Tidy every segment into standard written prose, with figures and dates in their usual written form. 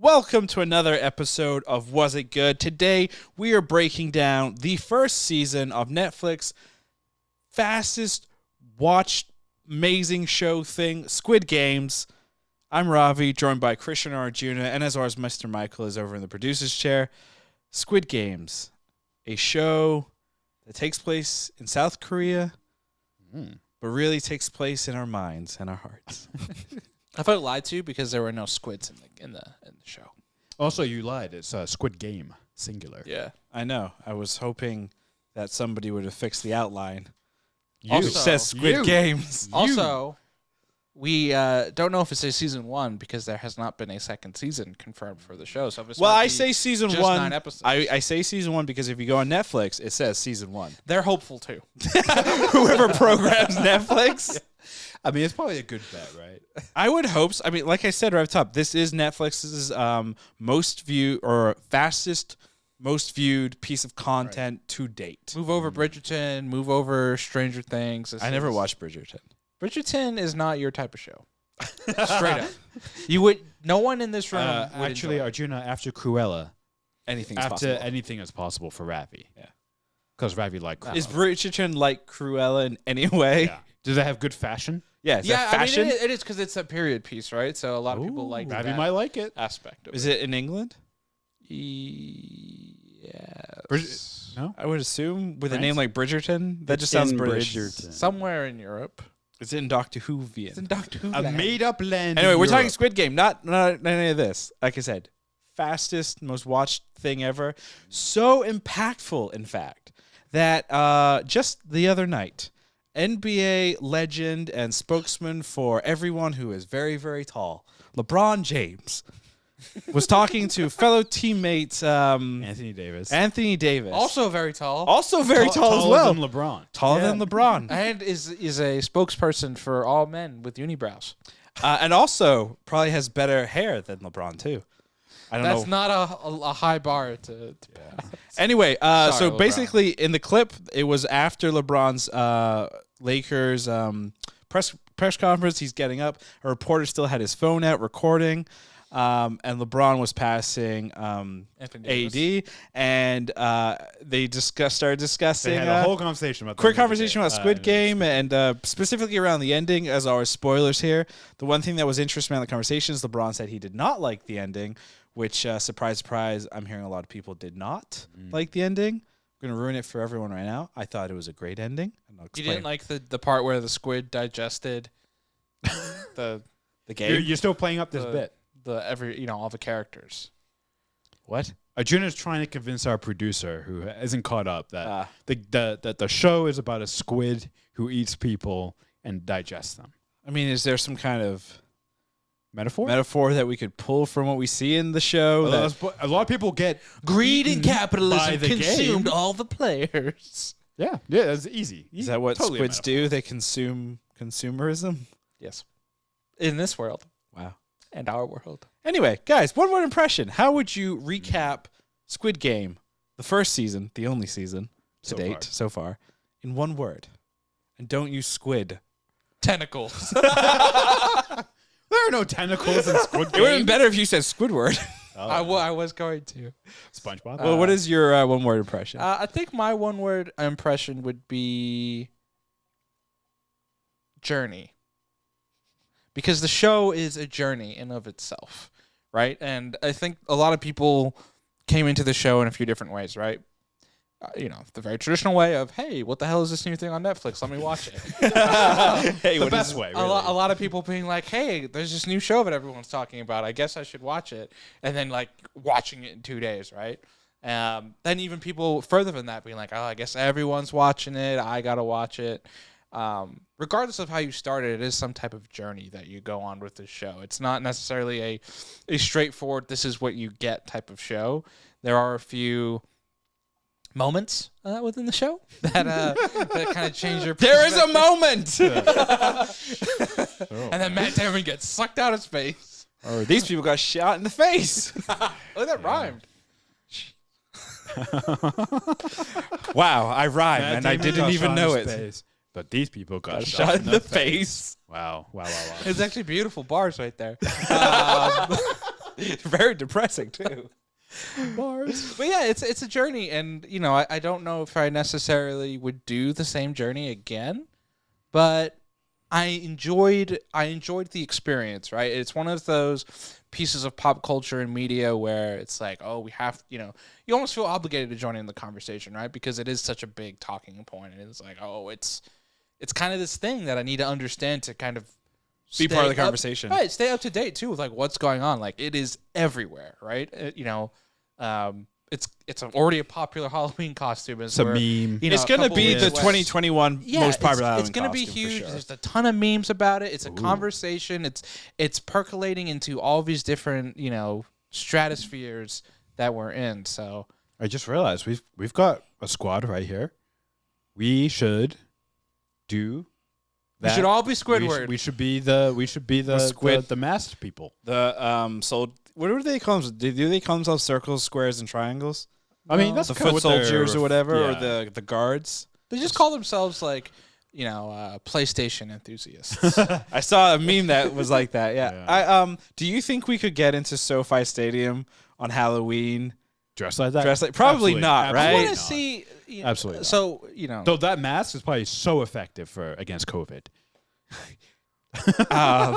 Welcome to another episode of Was It Good? Today, we are breaking down the first season of Netflix fastest watched amazing show thing, Squid Games. I'm Ravi, joined by Krishna and Arjuna, and as always, Mr. Michael is over in the producer's chair. Squid Games, a show that takes place in South Korea, but really takes place in our minds and our hearts. I felt lied to because there were no squids in the show. Also, you lied. It's Squid Game, singular. Yeah, I know. I was hoping that somebody would have fixed the outline. You. Also, it says Squid You. Games. Also, we don't know if it's a season 1 because there has not been a second season confirmed for the show. So Well, I say season just 1. 9 episodes. I say season 1 because if you go on Netflix, it says season 1. They're hopeful too. Whoever programs Netflix. I mean, it's probably a good bet, right? I would hope so. I mean, like I said right up top, this is Netflix's fastest, most viewed piece of content to date. Move over Bridgerton. Move over Stranger Things. I never watched Bridgerton. Bridgerton is not your type of show. Straight up, you would. No one in this room. would Actually, enjoy it. Arjuna, after Cruella, Anything's after possible. anything is possible for Ravi. Yeah. Because Ravi liked Cruella. Is Bridgerton like Cruella in any way? Yeah. Do they have good fashion? Yeah, is that I fashion? mean, it is because it's a period piece, right? So a lot of people like Ravi that might like it. aspect of Is it in England? Yes. No? I would assume with a France? name like Bridgerton. That It's just sounds in British. Bridgerton. Somewhere in Europe. It's in Doctor Whovian. It's in Doctor Who. A land. made-up land. Anyway, in we're talking Europe. Squid Game, not any of this. Like I said, fastest, most watched thing ever. So impactful, in fact, that just the other night, NBA legend and spokesman for everyone who is very, very tall, LeBron James, was talking to fellow teammate Anthony Davis. Anthony Davis. Also very tall. Also very tall as Taller well. than LeBron. Taller than LeBron. And is a spokesperson for all men with unibrows. And also probably has better hair than LeBron, too. I don't know. That's not a high bar to Anyway, Sorry, so LeBron. basically in the clip, it was after LeBron's Lakers press conference. He's getting up. A reporter still had his phone out recording, and LeBron was passing Anthony AD, and they started discussing. They had a whole conversation about Quick the end of the conversation game. about Squid Game and specifically around the ending, as always, spoilers here. The one thing that was interesting about the conversation is LeBron said he did not like the ending, which, surprise, surprise, I'm hearing a lot of people did not like the ending. I'm going to ruin it for everyone right now. I thought it was a great ending. And I'll You explain didn't like the part where the squid digested the the game. You're still playing up this bit. all the characters. What? Arjuna's trying to convince our producer, who isn't caught up, that the show is about a squid who eats people and digests them. I mean, is there some kind of Metaphor? that we could pull from what we see in the show? A lot of people get Greed and eaten by capitalism the consumed game. all the players. Yeah, that's easy. Is that what Totally a squids metaphor. do? They consume consumerism? Yes. In this world Wow. and our world. Anyway, guys, one word impression. How would you recap Squid Game, the first season, the only season to date so far, in one word? And don't use squid. Tentacles. There are no tentacles in Squid It would have been Game. better if you said Squidward. I was going to. SpongeBob. Well, what is your one word impression? I think my one word impression would be journey. Because the show is a journey in of itself, right? And I think a lot of people came into the show in a few different ways, right? The very traditional way of, hey, what the hell is this new thing on Netflix? Let me watch it. Hey, the what best is- way, A really. lot of people being like, hey, there's this new show that everyone's talking about. I guess I should watch it. And then, watching it in 2 days, right? Then even people further than that being like, oh, I guess everyone's watching it. I got to watch it. Regardless of how you started, it is some type of journey that you go on with this show. It's not necessarily a straightforward, this is what you get type of show. There are a few moments within the show that kind of change your There is a perspective. moment! And then Matt Damon gets sucked out of space. Or these people got shot in the face. Oh, that rhymed. Wow, I rhyme, Matt and I Damon didn't got even shot know in it. space, but these people got Shot in the face. Wow. It's actually beautiful bars right there. Very depressing too. Bars. But yeah, it's a journey, and you know, I don't know if I necessarily would do the same journey again, but I enjoyed the experience. Right, it's one of those pieces of pop culture and media where it's like, oh, we have, you know, you almost feel obligated to join in the conversation, right? Because it is such a big talking point, and it's like, oh, it's kind of this thing that I need to understand to kind of Be part of the stay up- conversation. right? Stay up to date too with like what's going on. Like it is everywhere, right? You know, it's already a popular Halloween costume. It's a meme. You know, It's going to couple be years the away. 2021 Yeah, most popular Halloween it's going to be costume, for huge. sure. There's a ton of memes about it. It's a conversation. It's percolating into all these different, you know, stratospheres that we're in. So I just realized we've got a squad right here. We should do. we should all be Squidward. We should be the squid. the masked people. The what do they call them? Do they call themselves circles, squares, and triangles? I mean, that's The kinda foot what they're- soldiers or whatever, or yeah. the guards. They just call themselves like, you know, PlayStation enthusiasts. I saw a meme that was like that. Yeah. Yeah. Do you think we could get into SoFi Stadium on Halloween? dressed like that. Dressed like probably Absolutely. not, Absolutely I right? want not. to see. You know, Absolutely not. So you know, Though that mask is probably so effective against COVID. Um,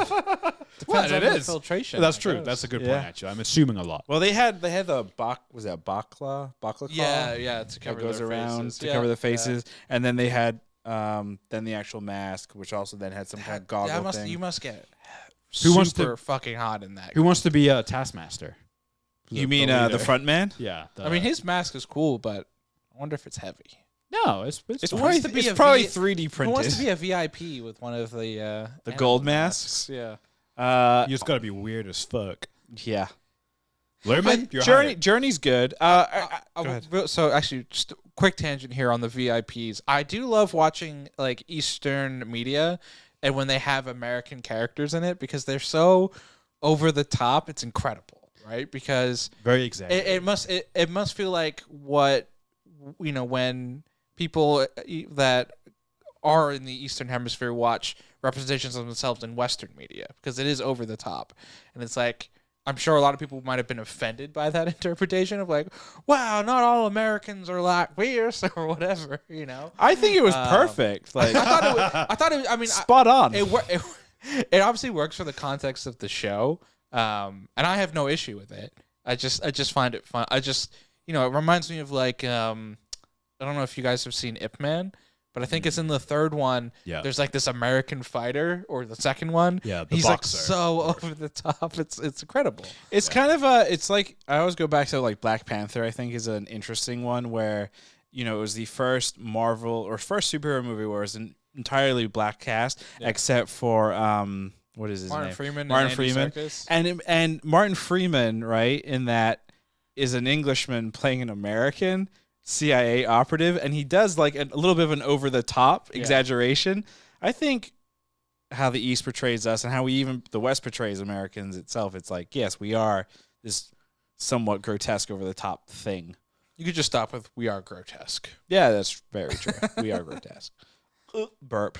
depends on it the is. filtration. That's I true. guess. That's a good point. Yeah. Actually, I'm assuming a lot. well, they had the was that bakla Yeah, to that cover goes their around faces. to Yeah, cover the yeah. faces, and then they had then the actual mask, which also then had some kind of goggle thing. You must get Who wants super to- fucking hot in that. Who wants to be a Taskmaster? You mean the leader. front man? Yeah. I mean, his mask is cool, but I wonder if it's heavy. no, it's It's Who probably, wants to be it's a probably V- 3D Who wants to printed. be a VIP with one of the The gold animal masks? Yeah. you just got to be weird as fuck. Yeah. Lerman, you're Journey hired. Journey's good. Go ahead. So actually, just a quick tangent here on the VIPs. I do love watching like Eastern media, and when they have American characters in it, because they're so over the top, it's incredible, right? Because Very exaggerated. it must feel like what, you know, when people that are in the Eastern Hemisphere watch representations of themselves in Western media, because it is over the top, and it's like, I'm sure a lot of people might have been offended by that interpretation of like, wow, not all Americans are like this or whatever, you know. I think it was perfect. Like I thought it. I mean, spot on. it obviously works for the context of the show, and I have no issue with it. I just find it fun. You know, it reminds me of like, I don't know if you guys have seen Ip Man, but I think it's in the third one. Yeah. There's like this American fighter, or the second one. Yeah, the he's boxer. like so over the top. It's incredible. It's kind of it's like, I always go back to like Black Panther, I think is an interesting one where, you know, it was the first Marvel or first superhero movie where it was an entirely black cast, except for, what is his Martin name? Freeman. Martin and Andy Freeman. Serkis. And Martin Freeman, right, in that is an Englishman playing an American CIA operative, and he does like a little bit of an over the top exaggeration. I think how the East portrays us and how the West portrays Americans itself, it's like, yes, we are this somewhat grotesque over the top thing. You could just stop with "We are grotesque." Yeah, that's very true. We are grotesque. Burp.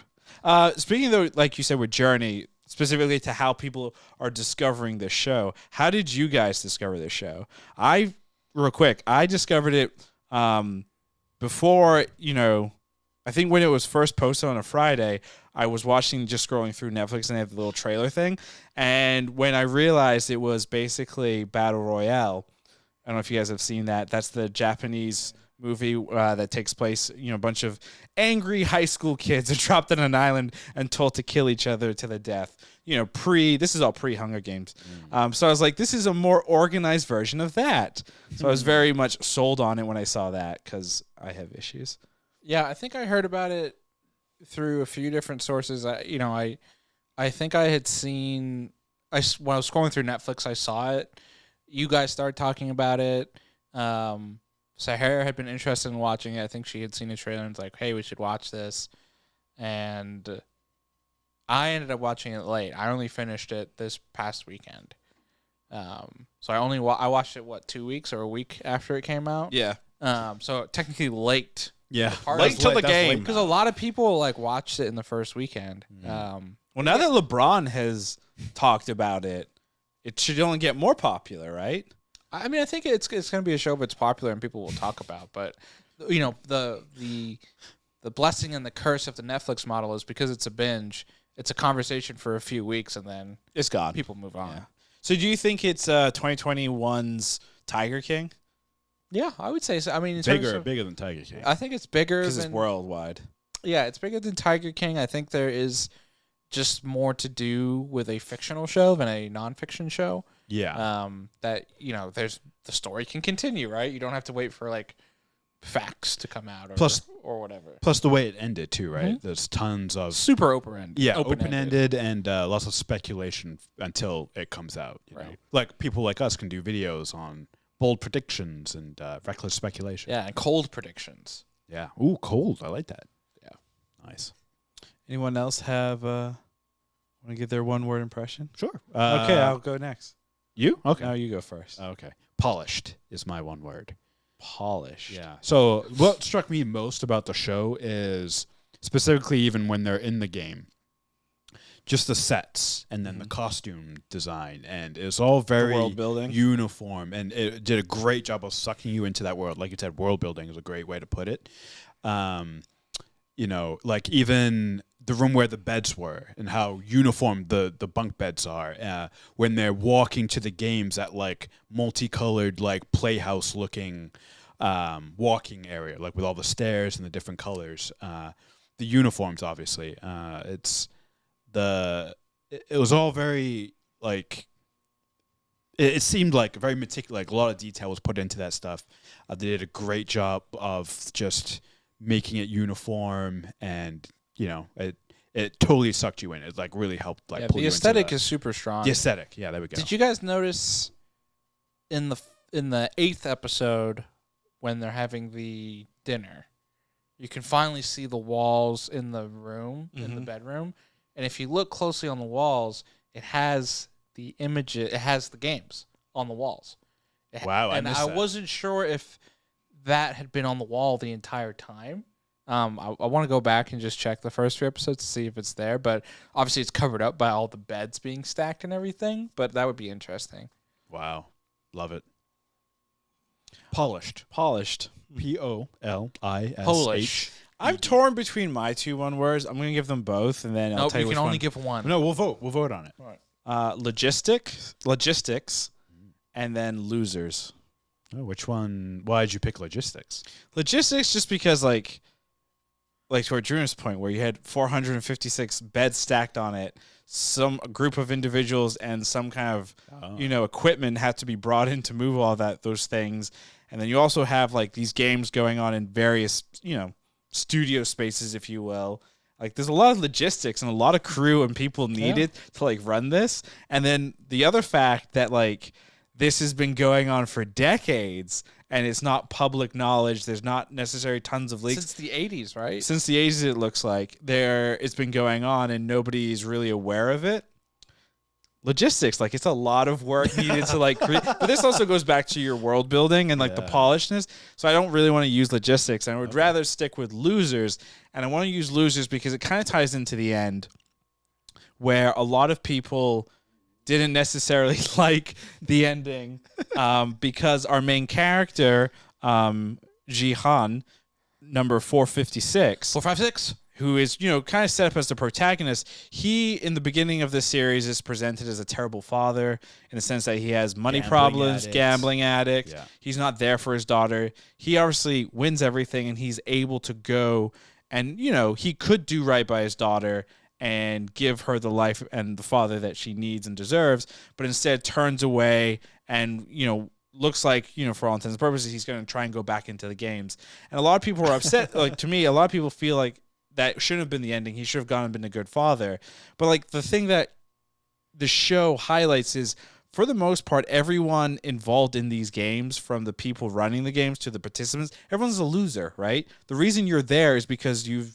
Speaking though, like you said with Journey, specifically to how people are discovering this show, how did you guys discover this show? Real quick, I discovered it before, you know, I think when it was first posted on a Friday, I was just scrolling through Netflix and they had the little trailer thing. And when I realized it was basically Battle Royale, I don't know if you guys have seen that. That's the Japanese movie that takes place, you know, a bunch of angry high school kids are dropped on an island and told to kill each other to the death. You know, this is all pre-Hunger Games. So I was like, this is a more organized version of that. So I was very much sold on it when I saw that because I have issues. Yeah, I think I heard about it through a few different sources. I think I had seen when I was scrolling through Netflix, I saw it. You guys started talking about it. Sahara had been interested in watching it. I think she had seen a trailer and was like, "Hey, we should watch this." And I ended up watching it late. I only finished it this past weekend. So I watched it 2 weeks or a week after it came out. Yeah. So technically late. Yeah. Late till the game. Because a lot of people like watched it in the first weekend. Well, now that LeBron has talked about it, it should only get more popular, right? I mean, I think it's going to be a show that's popular and people will talk about. But you know, the blessing and the curse of the Netflix model is because it's a binge. It's a conversation for a few weeks and then it's gone. People move on. Yeah. So do you think it's 2021's Tiger King? Yeah, I would say so. I mean, bigger than Tiger King. I think it's bigger because it's worldwide. Yeah, it's bigger than Tiger King. I think there is just more to do with a fictional show than a nonfiction show. Yeah. That, you know, the story can continue, right? You don't have to wait for like facts to come out or whatever. Plus the way it ended too, right? Mm-hmm. There's tons of super open-ended. Yeah, open-ended and lots of speculation until it comes out. You know? Like people like us can do videos on bold predictions and reckless speculation. Yeah, and cold predictions. Yeah. Ooh, cold. I like that. Yeah. Nice. Anyone else have want to give their one-word impression? Sure. Okay, I'll go next. You? Okay. No, you go first. Okay. Polished is my one word. Polished. Yeah. So what struck me most about the show is specifically even when they're in the game, just the sets and then the costume design, and it's all very world building, uniform, and it did a great job of sucking you into that world. Like you said, world building is a great way to put it. You know, like even the room where the beds were and how uniform the bunk beds are when they're walking to the games at like multicolored, like playhouse looking walking area, like with all the stairs and the different colors. The uniforms, obviously, it was all very like, it seemed like very meticulous, like a lot of detail was put into that stuff. They did a great job of just making it uniform, and you know, it totally sucked you in. It like really helped pull the you aesthetic into is super strong. the aesthetic. Yeah, there we go. Did you guys notice in the 8th episode when they're having the dinner, you can finally see the walls in the room, in the bedroom, and if you look closely on the walls, it has the images, it has the games on the walls. Wow, I wasn't sure if that had been on the wall the entire time. I want to go back and just check the first 3 episodes to see if it's there, but obviously it's covered up by all the beds being stacked and everything, but that would be interesting. Wow. Love it. Polished. Polish. Polish. I'm torn between my 2 one words. I'm going to give them both, and then I'll tell you which can only one. give one. No, we'll vote. We'll vote on it. Right. Logistics, and then losers. Oh, which one? Why did you pick logistics? Logistics, just because like to Arjuna's point, where you had 456 beds stacked on it, some group of individuals and some kind of equipment had to be brought in to move all those things, and then you also have like these games going on in various studio spaces, if you will. Like there's a lot of logistics and a lot of crew and people needed to like run this, and then the other fact that like this has been going on for decades and it's not public knowledge. There's not necessarily tons of leaks. Since the 80s, right? Since the 80s, it looks like it's been going on and nobody's really aware of it. Logistics, like it's a lot of work needed to like create. But this also goes back to your world building and like the polishedness. So I don't really want to use logistics. I would rather stick with losers. And I want to use losers because it kind of ties into the end where a lot of people didn't necessarily like the ending because our main character, Jihan, number 456, who is, kind of set up as the protagonist, he, in the beginning of this series, is presented as a terrible father in the sense that he has money problems, gambling addict. Yeah. He's not there for his daughter. He obviously wins everything, and he's able to go and, he could do right by his daughter and give her the life and the father that she needs and deserves, but instead turns away and, looks like, for all intents and purposes, he's going to try and go back into the games. And a lot of people were upset. Like, to me, a lot of people feel like that shouldn't have been the ending. He should have gone and been a good father. But, like, the thing that the show highlights is, for the most part, everyone involved in these games, from the people running the games to the participants, everyone's a loser, right? The reason you're there is because you've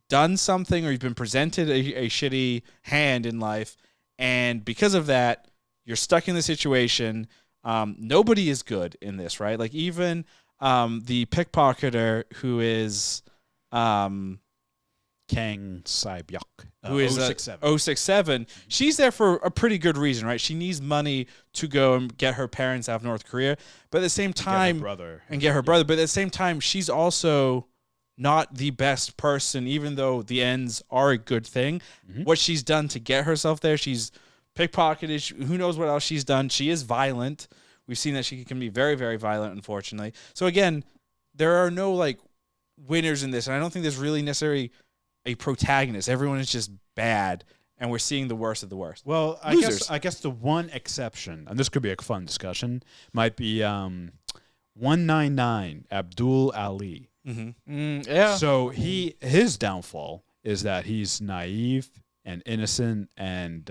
done something or you've been presented a shitty hand in life, and because of that, you're stuck in the situation. Nobody is good in this, right? Like even the pickpocketer who is Kang Sai-byuk, who is 067. 067. She's there for a pretty good reason, right? She needs money to go and get her parents out of North Korea, but at the same time, Get her brother. But at the same time, she's also not the best person, even though the ends are a good thing. Mm-hmm. What she's done to get herself there, she's pickpocketed. Who knows what else she's done? She is violent. We've seen that she can be very, very violent, unfortunately. So again, there are no like winners in this, and I don't think there's really necessarily a protagonist. Everyone is just bad, and we're seeing the worst of the worst. Well, I guess the one exception, and this could be a fun discussion, might be 199 Abdul Ali. Mm-hmm. Yeah. So his downfall is that he's naive and innocent, and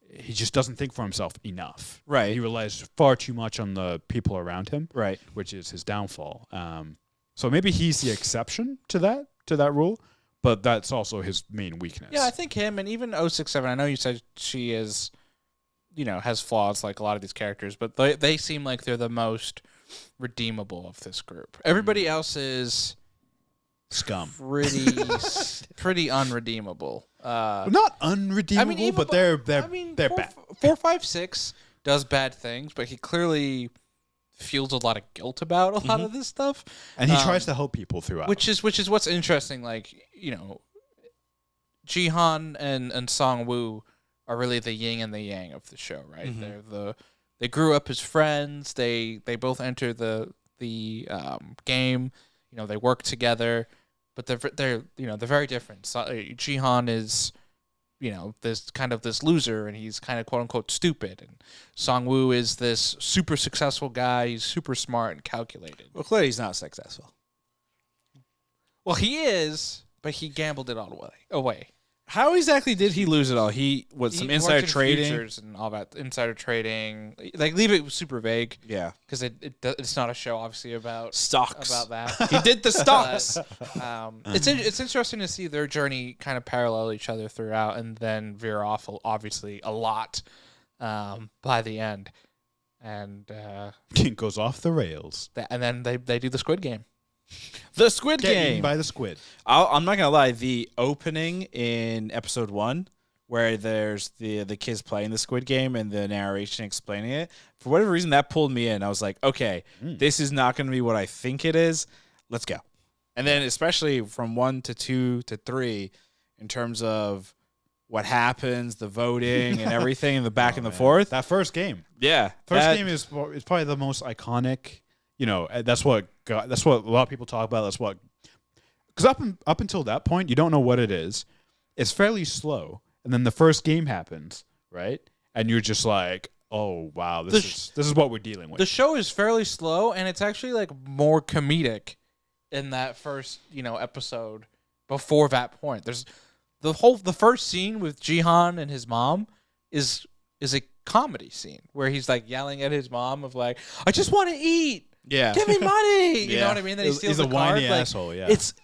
he just doesn't think for himself enough. Right. He relies far too much on the people around him. Right. Which is his downfall. So maybe he's the exception to that rule, but that's also his main weakness. Yeah, I think him and even 067, I know you said she is, has flaws like a lot of these characters, but they seem like they're the most redeemable of this group. Everybody else is scum. Pretty unredeemable. Not unredeemable, but they're bad. 456 does bad things, but he clearly feels a lot of guilt about a lot of this stuff, and he tries to help people throughout. Which is what's interesting. Like Jihan and Song-woo are really the yin and the yang of the show, right? Mm-hmm. They grew up as friends. They both enter the game. They work together, but they're very different. So, Jihan is this loser, and he's kind of quote unquote stupid, and Song-woo is this super successful guy. He's super smart and calculated. Well, clearly he's not successful. Well, he is, but he gambled it all away. How exactly did he lose it all? Some insider trading futures and all that insider trading. Like, leave it super vague. Yeah, because it's not a show obviously about stocks. About that, he did the stocks. It's interesting to see their journey kind of parallel each other throughout, and then veer off obviously a lot by the end, and it goes off the rails. And then they do the Squid Game. The Squid Game. Eaten by the squid. I'm not gonna lie. The opening in episode 1, where there's the kids playing the Squid Game and the narration explaining it, for whatever reason that pulled me in. I was like, okay, this is not gonna be what I think it is. Let's go. And then especially from 1 to 2 to 3, in terms of what happens, the voting and everything, and the back and the forth. That first game. Yeah, first game is probably the most iconic. That's what a lot of people talk about. That's what, because up until that point, you don't know what it is. It's fairly slow, and then the first game happens, right? And you're just like, oh wow, this is what we're dealing with. The show is fairly slow, and it's actually like more comedic in that first episode. Before that point, there's the first scene with Jihan and his mom is a comedy scene where he's like yelling at his mom of like, I just want to eat. Yeah, give me money. You know what I mean? Then he steals he's a the card. whiny asshole. Yeah, it's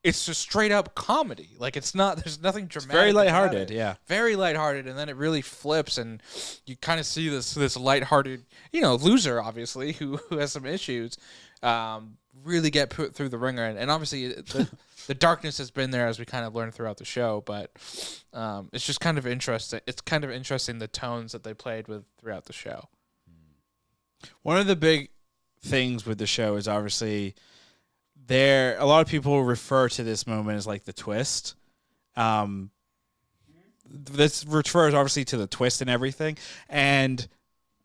just straight up comedy. Like, it's not. There's nothing dramatic. It's very lighthearted. Yeah, very lighthearted, and then it really flips, and you kind of see this lighthearted, loser, obviously, who has some issues, really get put through the ringer, and obviously the darkness has been there as we kind of learn throughout the show, but it's just kind of interesting. It's kind of interesting the tones that they played with throughout the show. One of the big things with the show is obviously a lot of people refer to this moment as like the twist. This refers obviously to the twist and everything, and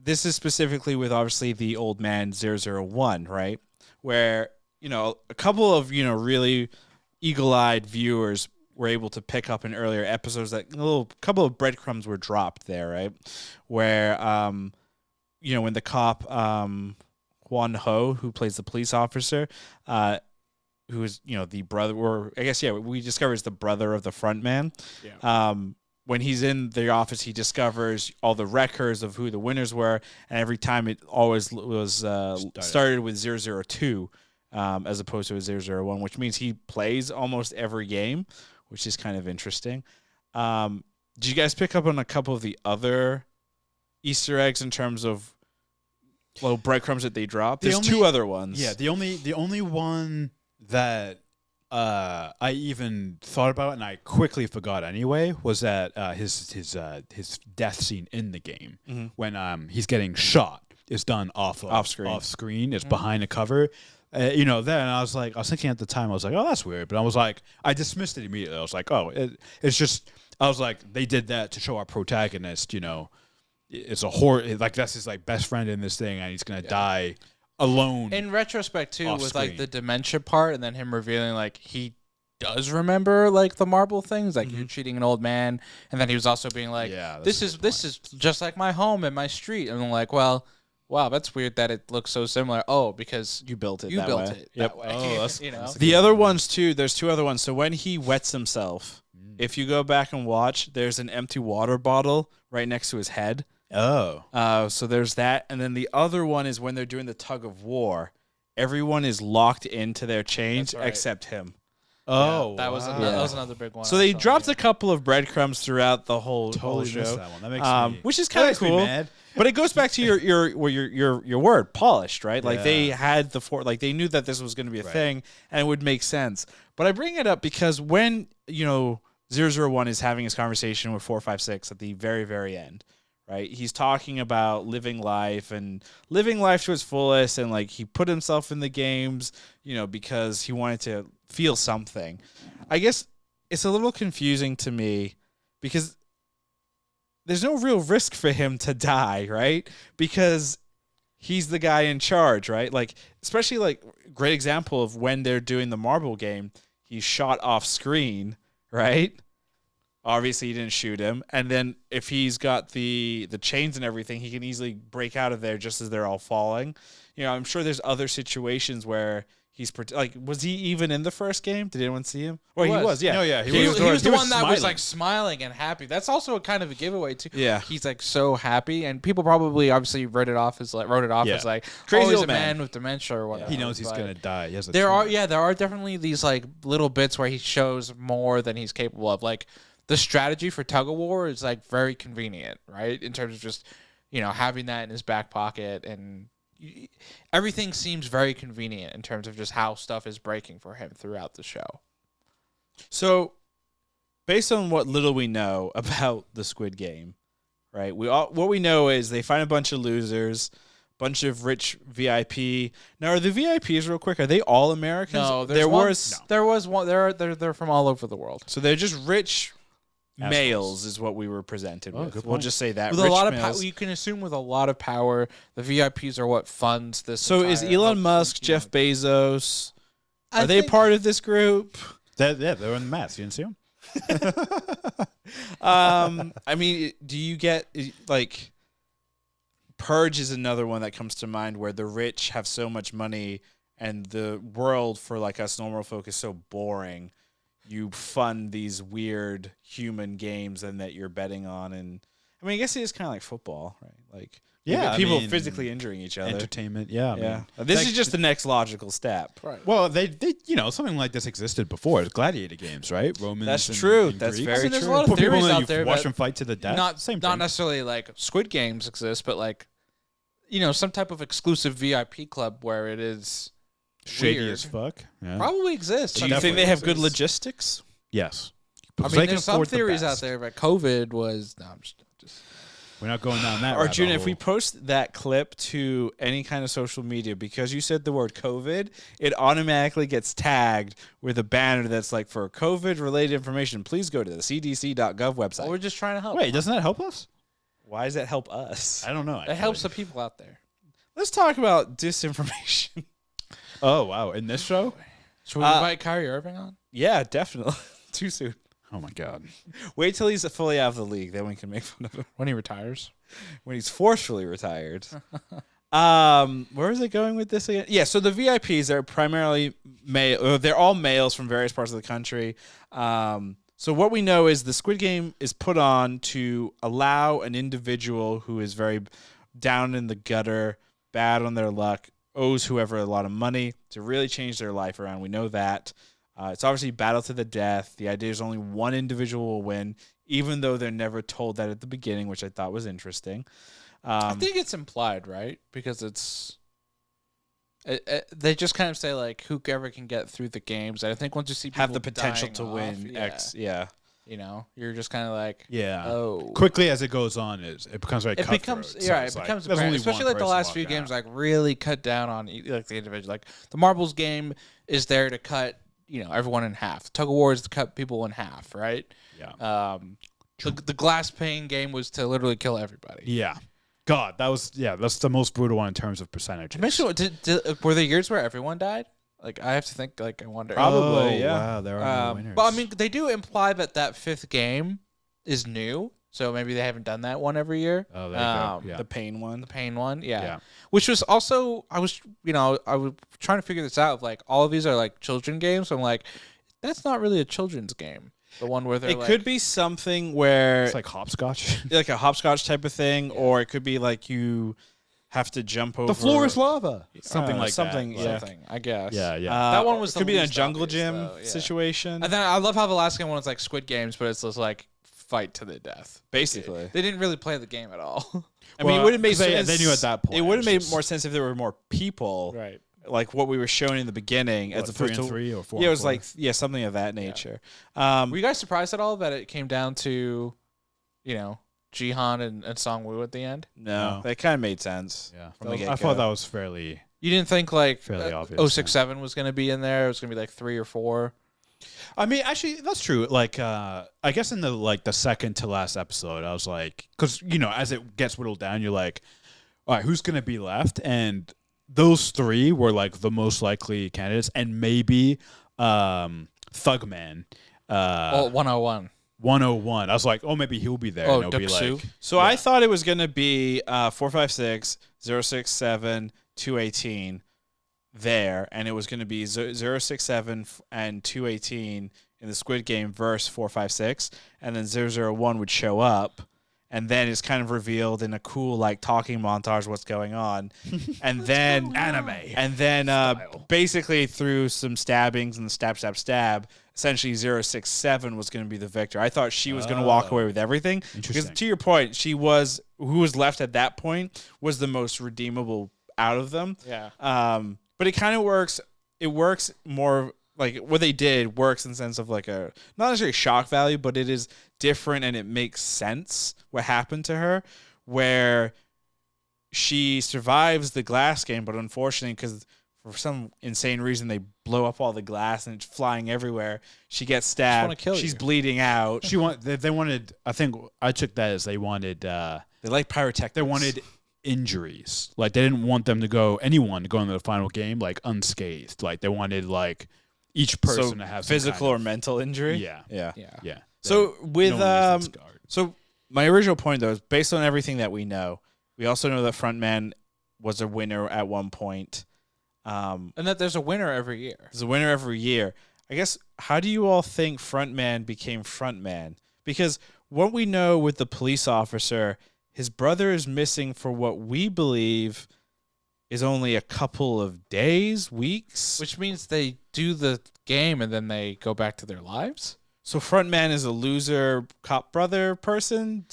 this is specifically with obviously the old man 001, right, where a couple of really eagle-eyed viewers were able to pick up in earlier episodes that couple of breadcrumbs were dropped there, right, where when the cop Kwon Ho, who plays the police officer, who is the brother, or I guess we discover is the brother of the front man. Yeah. When he's in the office, he discovers all the records of who the winners were, and every time it always was started with 002 as opposed to a 001, which means he plays almost every game, which is kind of interesting. Did you guys pick up on a couple of the other Easter eggs in terms of breadcrumbs that they dropped? There's two other ones. Yeah, the only one that I even thought about it and I quickly forgot anyway, was that his death scene in the game when he's getting shot is done off screen. It's behind a cover. Then I was thinking at the time, I was like, oh, that's weird. But I was like, I dismissed it immediately. I was like, oh, it's just, I was like, they did that to show our protagonist, it's a horror, like that's his like best friend in this thing and he's going to die alone. In retrospect, too, with screen. like the dementia part and then him revealing like he does remember like the marble things, like you're cheating an old man. And then he was also being like, this is just like my home and my street. And I'm like, well, wow, that's weird that it looks so similar. Oh, because you built it. That way. Oh, that's the other ones too. There's two other ones. So when he wets himself, if you go back and watch, there's an empty water bottle right next to his head. Oh. So there's that, and then the other one is when they're doing the tug of war. Everyone is locked into their chains except him. Oh, that was another big one. So they dropped a couple of breadcrumbs throughout the whole Totally show. missed that one. That makes which is kind of cool. Mad. But it goes back to your word, polished, right? Like they had they knew that this was going to be a thing, and it would make sense. But I bring it up because when 001 is having his conversation with 456 at the very, very end, right? He's talking about living life to its fullest, and like he put himself in the games, because he wanted to feel something. I guess it's a little confusing to me because there's no real risk for him to die, right? Because he's the guy in charge, right? Like, especially like great example of when they're doing the marble game, he's shot off screen, right? Obviously, he didn't shoot him. And then if he's got the chains and everything, he can easily break out of there just as they're all falling. I'm sure there's other situations where he's was he even in the first game? Did anyone see him? Well, he was, yeah. No, yeah. He was the one that was like smiling and happy. That's also a kind of a giveaway too. Yeah. He's like so happy, and people probably obviously wrote it off as crazy old man with dementia or whatever. He knows he's gonna die. There are definitely these like little bits where he shows more than he's capable of. Like the strategy for tug of war is like very convenient, right? In terms of just having that in his back pocket, and everything seems very convenient in terms of just how stuff is breaking for him throughout the show. So, based on what little we know about the Squid Game, right? What we know is they find a bunch of losers, bunch of rich VIP. Now, are the VIPs real quick? Are they all Americans? No, there was one. They're from all over the world. So they're just rich males, is what we were presented with. We'll just say that with rich a lot of power. You can assume with a lot of power, the VIPs are what funds this. So is Elon Musk, Jeff Bezos? Are they part of this group? They're in the mask. You didn't see them? I mean, do you get like Purge is another one that comes to mind where the rich have so much money and the world for like us normal folk is so boring. You fund these weird human games and that you're betting on, and I mean, I guess it is kind of like football, right? Like, people physically injuring each other, entertainment. Yeah. This is just the next logical step, right? Well, they something like this existed before. It's gladiator games, right? Romans. That's true. And That's Greeks. very there's true. a lot of theories out there. Watch them fight to the death. Not necessarily like Squid Games exist, but like some type of exclusive VIP club where it is. Shady weird. as fuck. Yeah. Probably exists. Do you think they have good logistics? Yes. I mean, there's some theories out there, but COVID was. No, I'm just we're not going down that. Arjuna, if we post that clip to any kind of social media, because you said the word COVID, it automatically gets tagged with a banner that's like, for COVID-related information, please go to the cdc.gov website. Well, we're just trying to help. Wait, doesn't that help us? Why does that help us? I don't know. It helps the people out there. Let's talk about disinformation. Oh, wow. In this show? Should we invite Kyrie Irving on? Yeah, definitely. Too soon. Oh, my God. Wait till he's fully out of the league. Then we can make fun of him. When he retires? When he's forcefully retired. Where is it going with this again? Yeah, so the VIPs are primarily male. They're all males from various parts of the country. So what we know is the Squid Game is put on to allow an individual who is very down in the gutter, bad on their luck, owes whoever a lot of money to really change their life around. We know that. It's obviously battle to the death. The idea is only one individual will win, even though they're never told that at the beginning, which I thought was interesting. I think it's implied, right? Because They just kind of say like whoever can get through the games. I think once you see people Have the potential dying to off, win yeah, X. Yeah. you know, you're just kind of like, Yeah. oh, Quickly as it goes on, it becomes very it cutthroat. becomes So yeah, it it's like, becomes there's apparent, only especially one like the person last few walking games, out. like really cut down on like the individual. Like the marbles game is there to cut everyone in half. Tug of war is to cut people in half, right? Yeah. The glass pane game was to literally kill everybody. Yeah. God, that's the most brutal one in terms of percentages. Were there years where everyone died? Like I have to think. Like I wonder. Probably, yeah. Wow, there are no winners. But I mean, they do imply that fifth game is new, so maybe they haven't done that one every year. Oh, there you go. Yeah. The pain one. The pain one, yeah. Yeah. Which was also I was trying to figure this out. Like all of these are like children games. So I'm like, that's not really a children's game. The one where they're It could be something where It's like hopscotch. like a hopscotch type of thing, or it could be like you have to jump over The floor is lava. Something like something, that. yeah. something, I guess. Yeah, yeah. That one was could the be in a least jungle obvious, gym though, yeah. situation. And then I love how the last game one was like Squid Games, but it's just like fight to the death. Basically, They didn't really play the game at all. I mean, it would have made 'cause they- sense. they knew at that point It would have it made was just- more sense if there were more people, Right. like what we were showing in the beginning, as What, opposed 3 and to 3 or 4 Yeah, it and was 4? like something of that nature. Were you guys surprised at all that it came down to, Jihan and Song Woo at the end? No, No. that kind of made sense. Yeah. From the I get-go. thought that was fairly. You didn't think like Fairly obvious, 067 was going to be in there? It was going to be like 3 or 4. I mean, actually, that's true. Like, I guess in the second to last episode, I was like, because as it gets whittled down, you're like, all right, who's gonna be left? And those 3 were like the most likely candidates, and maybe Thugman, 101. 101. I was like, oh, maybe he'll be there. Oh, and it'll be Duxu? like, So I thought it was going to be 456, 067, 218 there, and it was going to be 067 and 218 in the Squid Game verse 456, and then 001 would show up, and then it's kind of revealed in a cool like talking montage what's going on, and then anime. and then basically through some stabbings and stab, essentially 067 was going to be the victor. I thought she was going to walk away with everything. Because Interesting. to your point, who was left at that point was the most redeemable out of them. Yeah. But it kind of works. It works more like what they did works in the sense of like a not necessarily shock value, but it is different and it makes sense what happened to her, where she survives the glass game, but unfortunately, because for some insane reason they blow up all the glass and it's flying everywhere, she gets stabbed. wanna kill She's you. bleeding out. They wanted. I think I took that as they wanted. They like pyrotechnics. They wanted injuries. Like they didn't want anyone to go into the final game like unscathed. Like they wanted like each person to have some physical kind or of- mental injury. Yeah. Yeah. Yeah. So with No one is scarred. so my original point though is based on everything that we know. We also know that Frontman was a winner at one point. And that there's a winner every year. There's a winner every year. I guess how do you all think Frontman became Frontman? Because what we know with the police officer, his brother is missing for what we believe is only a couple of days, weeks. Which means they do the game and then they go back to their lives? So Frontman is a loser cop brother person.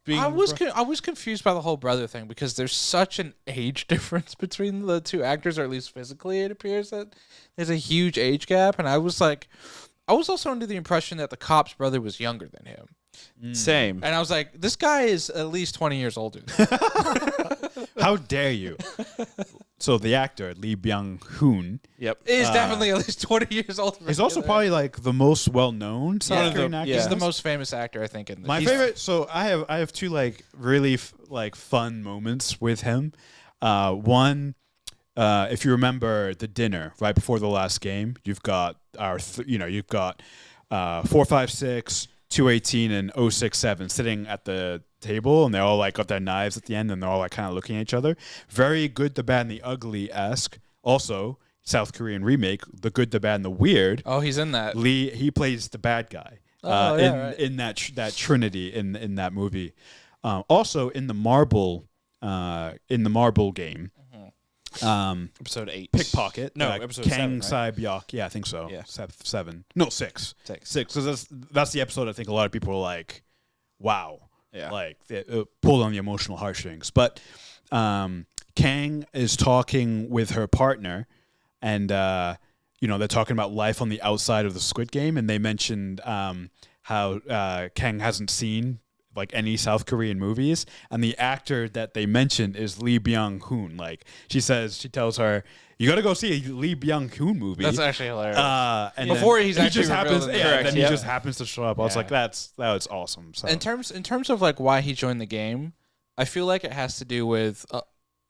I was confused by the whole brother thing because there's such an age difference between the two actors, or at least physically it appears that there's a huge age gap. And I was also under the impression that the cop's brother was younger than him. Same. And I was like, this guy is at least 20 years older than him. How dare you? So the actor Lee Byung-hun Yep. Is definitely at least 20 years older. is also probably like the most well-known South Korean actor. He's the most famous actor, I think. In My favorite. So I have 2 like really like fun moments with him. One, if you remember the dinner right before the last game, you've got 456, 218, and 067 sitting at the table, and they all like got their knives at the end, and they're all like kind of looking at each other. Very Good, the Bad, and the Ugly-esque. Also, South Korean remake, The Good, the Bad, and the Weird. Oh, he's in that. He plays the bad guy in that trinity in that movie. Also in the marble game, Episode 8. pickpocket. No, episode Kang 7, right? Sai-byok. Yeah, I think so. Yeah. 7. No, 6. Six. 6. So that's the episode. I think a lot of people are like, "Wow." Yeah. Like they pulled on the emotional heartstrings. But Kang is talking with her partner, and they're talking about life on the outside of the Squid Game, and they mentioned how Kang hasn't seen like any South Korean movies, and the actor that they mentioned is Lee Byung-hun. Like she tells her, "You got to go see a Lee Byung-hun movie." That's actually hilarious. And Before then he's he actually just happens, revealed yeah, correct, then he yeah. just happens to show up. I was like, that was awesome. So In terms of like why he joined the game, I feel like it has to do with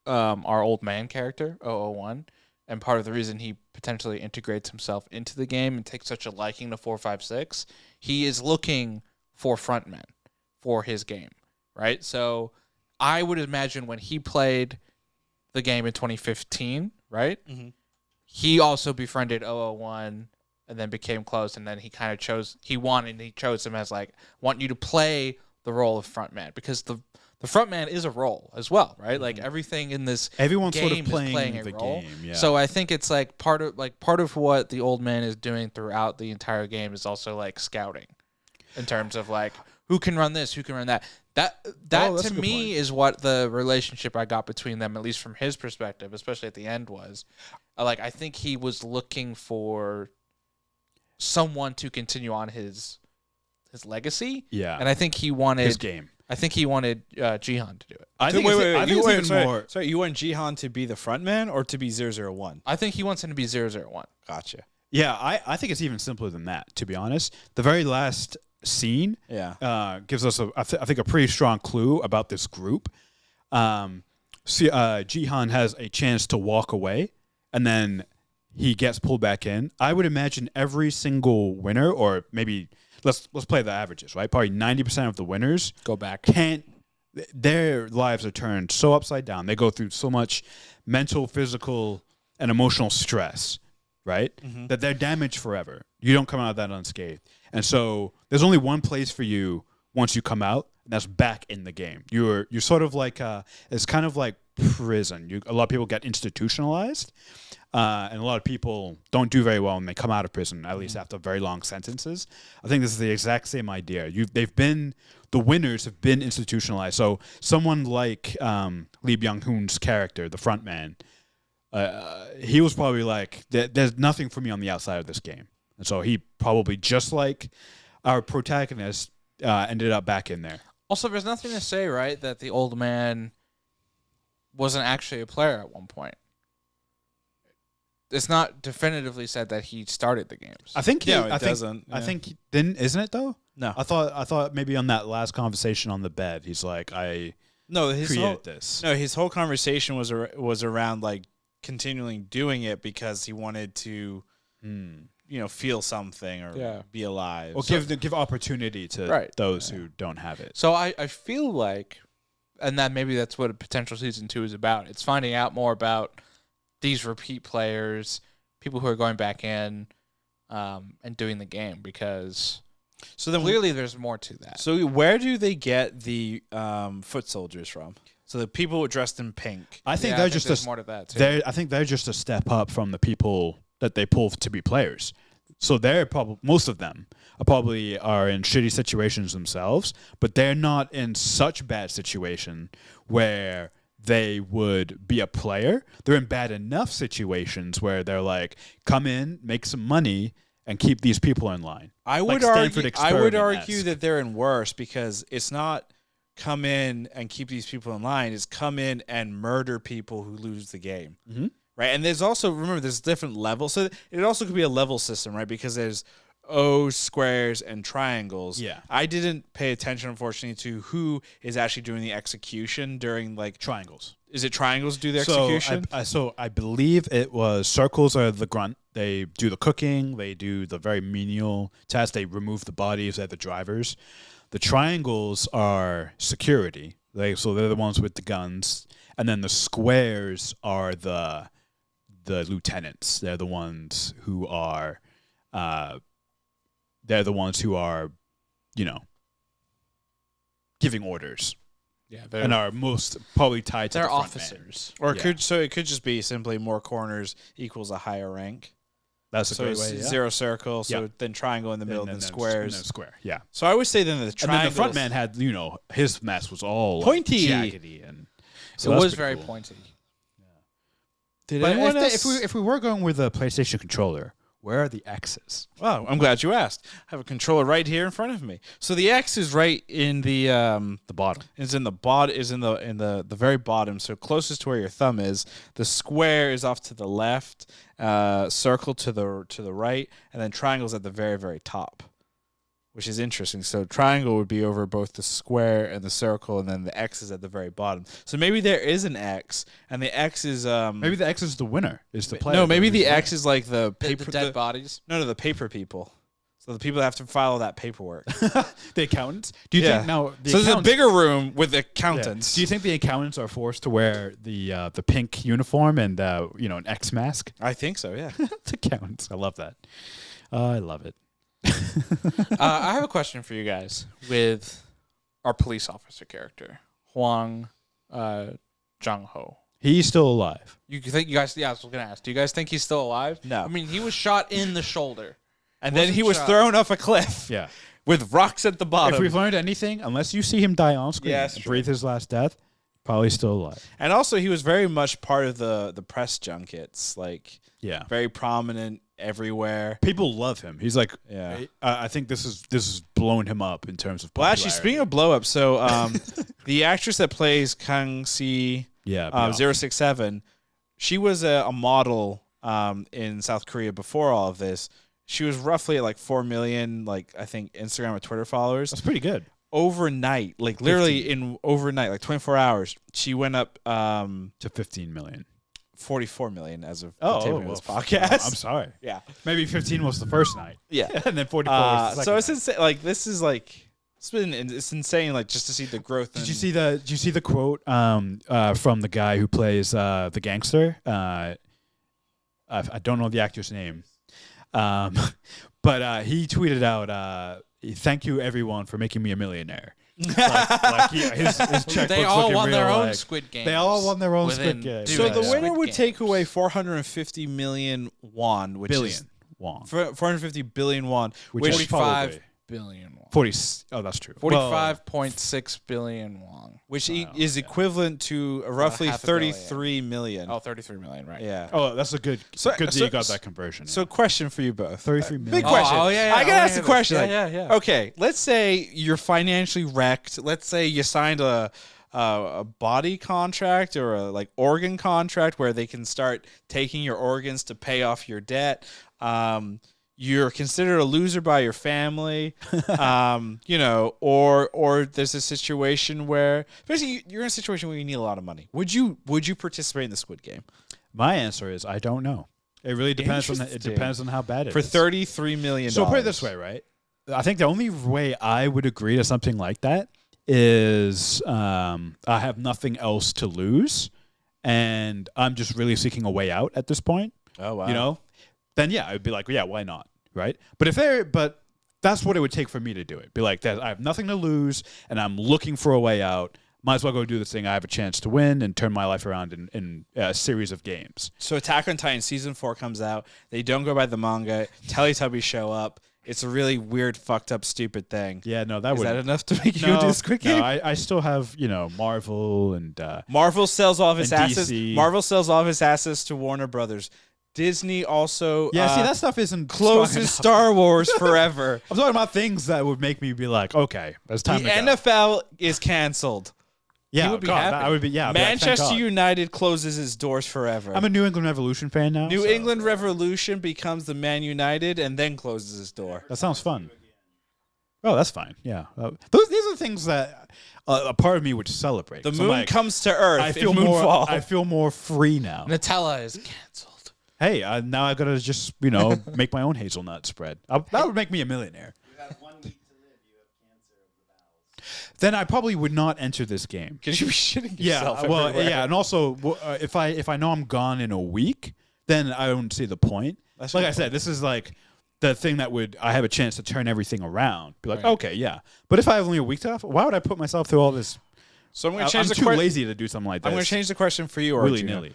our old man character, 001, and part of the reason he potentially integrates himself into the game and takes such a liking to 456, he is looking for frontmen for his game, right? So I would imagine when he played the game in 2015, right? Mm-hmm. He also befriended 001 and then became close, and then he kind of chose him as like, want you to play the role of frontman, because the frontman is a role as well, right? Like everything in this everyone's game sort of playing is the a role. game. Yeah. So I think it's like part of what the old man is doing throughout the entire game is also like scouting, in terms of like who can run this, who can run that. That that's to a good me point. is what the relationship I got between them, at least from his perspective, especially at the end, was. Like I think he was looking for someone to continue on his legacy. Yeah. And I think he wanted his game. I think he wanted Jihan to do it. I think Sorry, you want Jihan to be the front man or to be 001? I think he wants him to be 001. Gotcha. Yeah, I think it's even simpler than that, to be honest. The very last scene gives us, I think, a pretty strong clue about this group. Jihan has a chance to walk away, and then he gets pulled back in. I would imagine every single winner, or maybe let's play the averages, right? Probably 90% of the winners Go back. their lives are turned so upside down. They go through so much mental, physical, and emotional stress, right? Mm-hmm. That they're damaged forever. You don't come out of that unscathed. And so there's only one place for you once you come out, and that's back in the game. You're sort of like it's kind of like prison. A lot of people get institutionalized, and a lot of people don't do very well when they come out of prison, at least after very long sentences. I think this is the exact same idea. The winners have been institutionalized. So someone like Lee Byung-hun's character, the front man, he was probably like, there's nothing for me on the outside of this game. And so he probably, just like our protagonist, ended up back in there. Also, there's nothing to say, right, that the old man wasn't actually a player at one point. It's not definitively said that he started the games. I think doesn't. I think he didn't, isn't it though? No. I thought maybe on that last conversation on the bed, he's like, I created this. No, his whole conversation was around like continuing doing it because he wanted to, feel something or be alive. Or give opportunity to those who don't have it. So I feel like, and that maybe that's what a potential season 2 is about. It's finding out more about these repeat players, people who are going back in and doing the game, because clearly there's more to that. So where do they get the foot soldiers from? So the people dressed in pink. I think there's more to that too. I think they're just a step up from the people that they pull to be players. So they're probably, most of them are in shitty situations themselves, but they're not in such bad situation where they would be a player. They're in bad enough situations where they're like, come in, make some money, and keep these people in line. I would argue that they're in worse, because it's not come in and keep these people in line. It's come in and murder people who lose the game. Mm-hmm. Right. And there's also, remember, there's different levels. So it also could be a level system, right? Because there's O's, squares, and triangles. Yeah. I didn't pay attention, unfortunately, to who is actually doing the execution during, like, triangles. Is it triangles do the execution? So I believe it was circles are the grunt. They do the cooking. They do the very menial tasks. They remove the bodies. They're the drivers. The triangles are security. So they're the ones with the guns. And then the squares are the lieutenants. They're the ones who are giving orders. Yeah, and are most probably tied to they're the front officers. man. Or it could just be simply more corners equals a higher rank. That's a great way. So zero circle, then triangle in the middle, and then squares. And then square, yeah. So I would say then the triangles. And then the front man had, his mask was all pointy, jaggedy, and So it was very pointy. Did But anyone else? if we were going with a PlayStation controller, where are the X's? Well, I'm glad you asked. I have a controller right here in front of me. So the X is right in the bottom. Is in the the very bottom, so closest to where your thumb is. The square is off to the left, circle to the right, and then triangle's at the very, very top, which is interesting. So triangle would be over both the square and the circle, and then the X is at the very bottom. So maybe there is an X, and the X is maybe the X is the winner. Is the player? No, maybe the X is like the paper the dead bodies. No, the paper people. So the people that have to follow that paperwork. The accountants. Do you think now? So there's a bigger room with accountants. Yeah. Do you think the accountants are forced to wear the pink uniform and an X mask? I think so. Yeah. The accountants. I love that. I love it. I have a question for you guys with our police officer character, Huang Jung-ho. He's still alive. You think you guys? Yeah, I was going to ask. Do you guys think he's still alive? No. I mean, he was shot in the shoulder, And then he was thrown off a cliff. Yeah. With rocks at the bottom. If we've learned anything, unless you see him die on screen Yeah, and that's breathe his last death, probably still alive. And also, he was very much part of the press junkets. Like, Yeah. very prominent everywhere. People love him. He's like, Yeah. I think this is blowing him up in terms of Well, popularity. actually, speaking of blow up, so the actress that plays Kang Si yeah, 067, she was a model in South Korea before all of this. She was roughly at like 4 million, like I think Instagram or Twitter followers. that's pretty good. Overnight, like literally in overnight, like 24 hours, she went up To 15 million. 44 million as of Oh, the taping of well, this podcast. I'm sorry. Yeah, Maybe 15 was the first night. yeah. And then 44 was the So second it's night. insane. Like this is like it's insane. Like just to see the growth. Did you see the quote from the guy who plays the gangster? I don't know the actor's name, but he tweeted out, "Thank you everyone for making me a millionaire." His checkbook's They all looking won their real own like- Squid Games. They all won their own within Squid Game. doing So the Squid winner would Games. take away 450 million won, which billion is won. 450 billion won, Which which is 45 probably billion won. 40. Oh, that's true. 45.6 billion won. which is equivalent to roughly half a billion. 33 million. Oh, 33 million, right? Yeah. Oh, that's a good. So- good that so- you got that conversion. So, question for you both. 33 Big million. question. Oh, yeah, yeah. I gotta wanna ask the hear this. question. Yeah, like, yeah, yeah. Okay, let's say you're financially wrecked. Let's say you signed a body contract or a like organ contract where they can start taking your organs to pay off your debt. You're considered a loser by your family, or there's a situation where basically you're in a situation where you need a lot of money. Would you participate in the Squid Game My answer is I don't know. It really depends on Interesting. how bad it for is. $33 million? So put it this way, right? I think the only way I would agree to something like that is I have nothing else to lose, and I'm just really seeking a way out at this point. Oh wow! You know, then yeah, I'd be like, yeah, why not, right? But that's what it would take for me to do it. Be like, that I have nothing to lose, and I'm looking for a way out. Might as well go do this thing. I have a chance to win and turn my life around in a series of games. So Attack on Titan season 4 comes out. They don't go by the manga. Teletubbies show up. It's a really weird, fucked up, stupid thing. Yeah, no, that Is would that enough to make you go do Squid Game? No, I still have Marvel and Marvel sells all of its And assets. DC. Marvel sells all of its assets to Warner Brothers. Disney also see that stuff isn't closes strong enough. Star Wars forever. I'm talking about things that would make me be like, okay, it's time The to go. NFL is canceled. Yeah, would be God, happy. I would be. Yeah, I'd be like, thank Manchester God. United closes its doors forever. I'm a New England Revolution fan now. New so England Revolution becomes the Man United and then closes its door. That sounds fun. Oh, that's fine. Yeah, these are things that a part of me would celebrate. The 'Cause I'm moon like, comes to Earth. I feel in more. Moonfall. I feel more free now. Nutella is canceled. Hey, now I gotta just make my own hazelnut spread. That would make me a millionaire. You have 1 week to live. You have cancer of the bowels. Then I probably would not enter this game. Because you be shitting Yeah, yourself well, everywhere. yeah, and also if I know I'm gone in a week, then I don't see the point. That's Like your I said, this is like the thing that I have a chance to turn everything around. Be like, Right. okay, yeah. But if I have only a week off, why would I put myself through all this? So I'm going I'm to change the too question. lazy to do something like this. I'm going to change the question for you, willy Arjuna. nilly.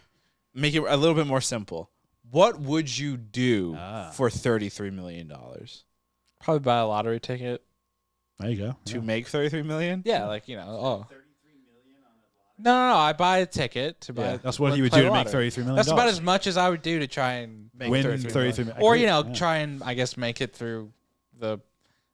Make it a little bit more simple. What would you do Ah. for $33 million? Probably buy a lottery ticket. There you go. To make $33 million? Yeah, like, oh. 33 million on a No, I buy a ticket to buy. Yeah, that's what he would play do to the make lottery. $33 million. That's about as much as I would do to try and make Win 33 $33 million. Or Agreed, yeah. try and I guess make it through the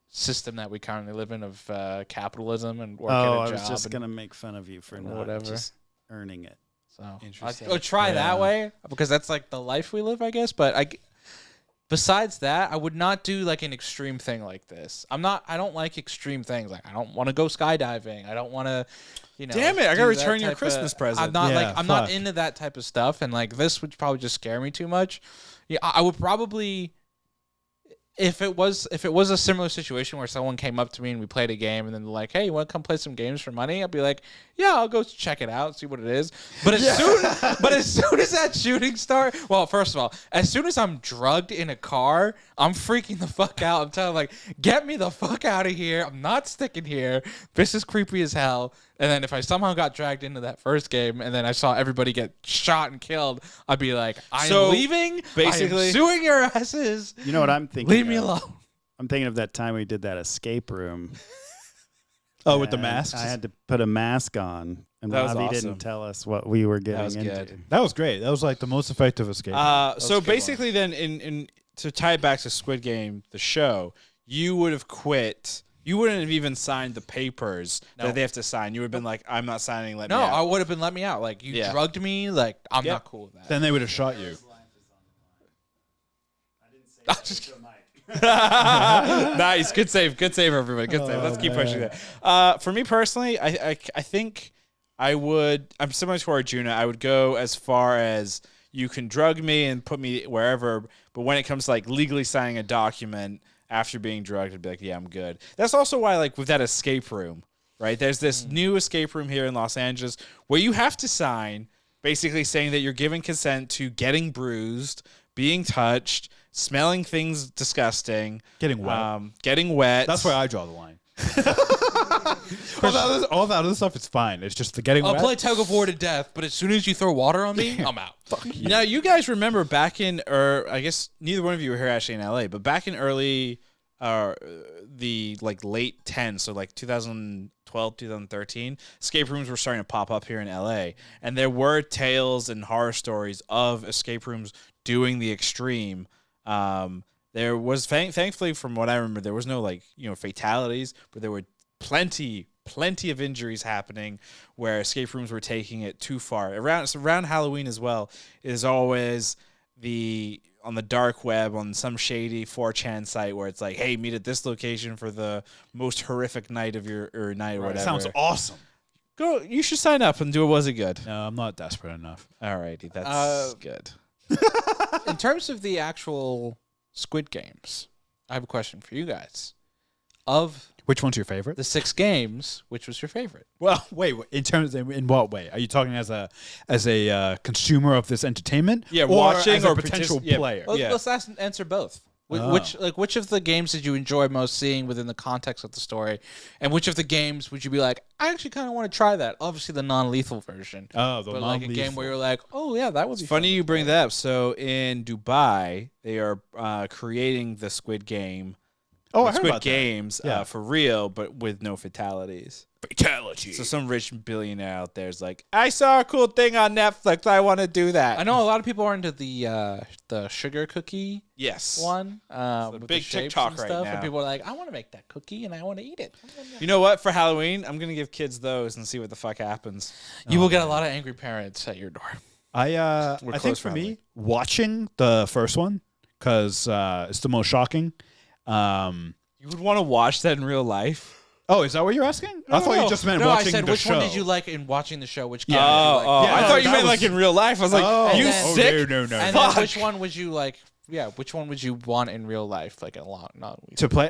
system that we currently live in of capitalism and work at a Oh, job. I was just and gonna make fun of you for not whatever. just earning it. So Interesting. I'll try Yeah. that way because that's like the life we live, I guess. But besides that, I would not do like an extreme thing like this. I don't like extreme things. Like I don't want to go skydiving. I don't want to, Damn it, I gotta do return that your type Christmas of, present. I'm not Yeah, I'm not fuck. into that type of stuff, and like this would probably just scare me too much. Yeah, I would probably. If it was a similar situation where someone came up to me and we played a game and then they're like, "Hey, you want to come play some games for money?" I'd be like, "Yeah, I'll go check it out, see what it is." But as soon as that shooting starts, well, first of all, as soon as I'm drugged in a car, I'm freaking the fuck out. I'm telling like, "Get me the fuck out of here! I'm not sticking here. This is creepy as hell." And then if I somehow got dragged into that first game and then I saw everybody get shot and killed, I'd be like, "I'm So, leaving. basically- I am suing your asses. You know what I'm thinking? Leave me of? alone." I'm thinking of that time we did that escape room. Oh, with the And masks? I had to put a mask on, and That was Ravi awesome. didn't tell us what we were getting was into. good. That was great. That was like the most effective escape. So a good one. basically, then, in to tie it back to Squid Game, the show, you would have quit. You wouldn't have even signed the papers No. that they have to sign. You would have been like, "I'm not signing. Let No, me I out." would have been let me out. Like you Yeah. drugged me. Like I'm Yep. not cool with that. Then they would have shot you. Nice, good save, everybody. Good save. Let's keep pushing that. For me personally, I think I would. I'm similar to Arjuna. I would go as far as you can drug me and put me wherever, but when it comes to like legally signing a document after being drugged, I'd be like, yeah, I'm good. That's also why, like, with that escape room, right? There's this new escape room here in Los Angeles where you have to sign, basically saying that you're giving consent to getting bruised, being touched, smelling things disgusting, Getting wet. getting wet. That's where I draw the line. all that other stuff is fine. It's just the getting I'll wet. play tug of war to death, but as soon as you throw water on me, I'm out. Now, you guys remember back in, or I guess neither one of you were here actually in LA, but back in early, the like late 10s, so like 2012, 2013, escape rooms were starting to pop up here in LA, and there were tales and horror stories of escape rooms doing the extreme. There was, thankfully, from what I remember, there was no like, fatalities, but there were plenty of injuries happening where escape rooms were taking it too far. Around Halloween as well is always on the dark web on some shady 4chan site where it's like, hey, meet at this location for the most horrific night of your night or whatever. Sounds awesome. Go, you should sign up and do it. Was it good? No, I'm not desperate enough. Alrighty, that's good. In terms of the actual Squid Games, I have a question for you guys. Of Which one's your favorite? the 6 games, which was your favorite? Well, wait. In what way? Are you talking as a consumer of this entertainment? Yeah, or watching as a or potential yeah. player. Yeah. Let's answer both. Oh. Which of the games did you enjoy most seeing within the context of the story, and which of the games would you be like, I actually kind of want to try that? Obviously, the non-lethal version. Oh, the But like a game non-lethal. where you're like, oh yeah, that would be Funny fun. you bring that up. So in Dubai, they are creating the Squid Game. Oh, I heard Squid about that. Games Yeah. for real, but with no fatalities. Fatality. So some rich billionaire out there is like, I saw a cool thing on Netflix. I want to do that. I know a lot of people are into the sugar cookie Yes. one. With the big shapes TikTok and right stuff, now. And people are like, I want to make that cookie and I want to eat it. You know what? For Halloween, I'm gonna give kids those and see what the fuck happens. You will get a lot of angry parents at your door. I We're think close for family. me, watching the first one because it's the most shocking. You would want to watch that in real life? Oh, is that what you're asking? I thought you just meant No, I watching said the which show. one did you like in watching the show? Which game Oh, did you like? I Yeah, thought you that meant was- like in real life. I was like, Oh, you and sick? no. And then Fuck. which one would you like? Yeah, which one would you want in real life? Like a lot, not To play,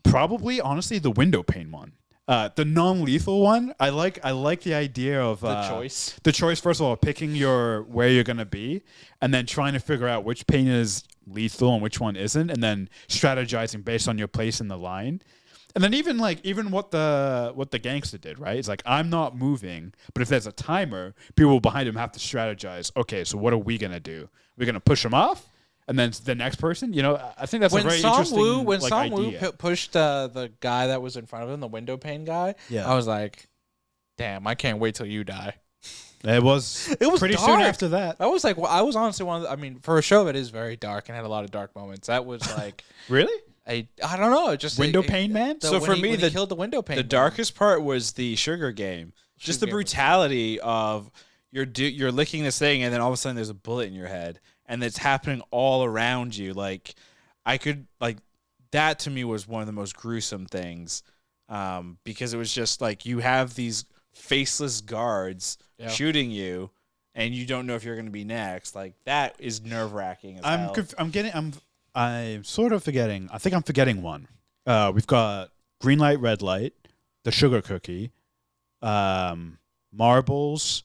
probably honestly the window pane one. The non-lethal one, I like the idea of the choice. The choice, first of all, picking where you're gonna be, and then trying to figure out which pane is lethal and which one isn't, and then strategizing based on your place in the line. And then even what the gangster did, right? It's like, I'm not moving, but if there's a timer, people behind him have to strategize. Okay, so what are we gonna do? We're gonna push him off, and then the next person. I think that's a very interesting When Song Woo idea. pushed the guy that was in front of him, the window pane guy, Yeah. I was like, damn, I can't wait till you die. It was pretty soon dark. after that. I was like, I was honestly one of the, I mean, for a show that is very dark and had a lot of dark moments, that was like, Really? I don't know, it just Window pane man? So So when for he, me, when the he killed the window pane, The darkest part was the sugar game. Just the Sugar game was- brutality of you're licking this thing, and then all of a sudden there's a bullet in your head, and it's happening all around you. Like I could like that to me was one of the most gruesome things, because it was just like you have these faceless guards Yeah. shooting you, and you don't know if you're going to be next. Like that is nerve wracking. I'm sort of forgetting. I think I'm forgetting one. We've got green light, red light, the sugar cookie, marbles,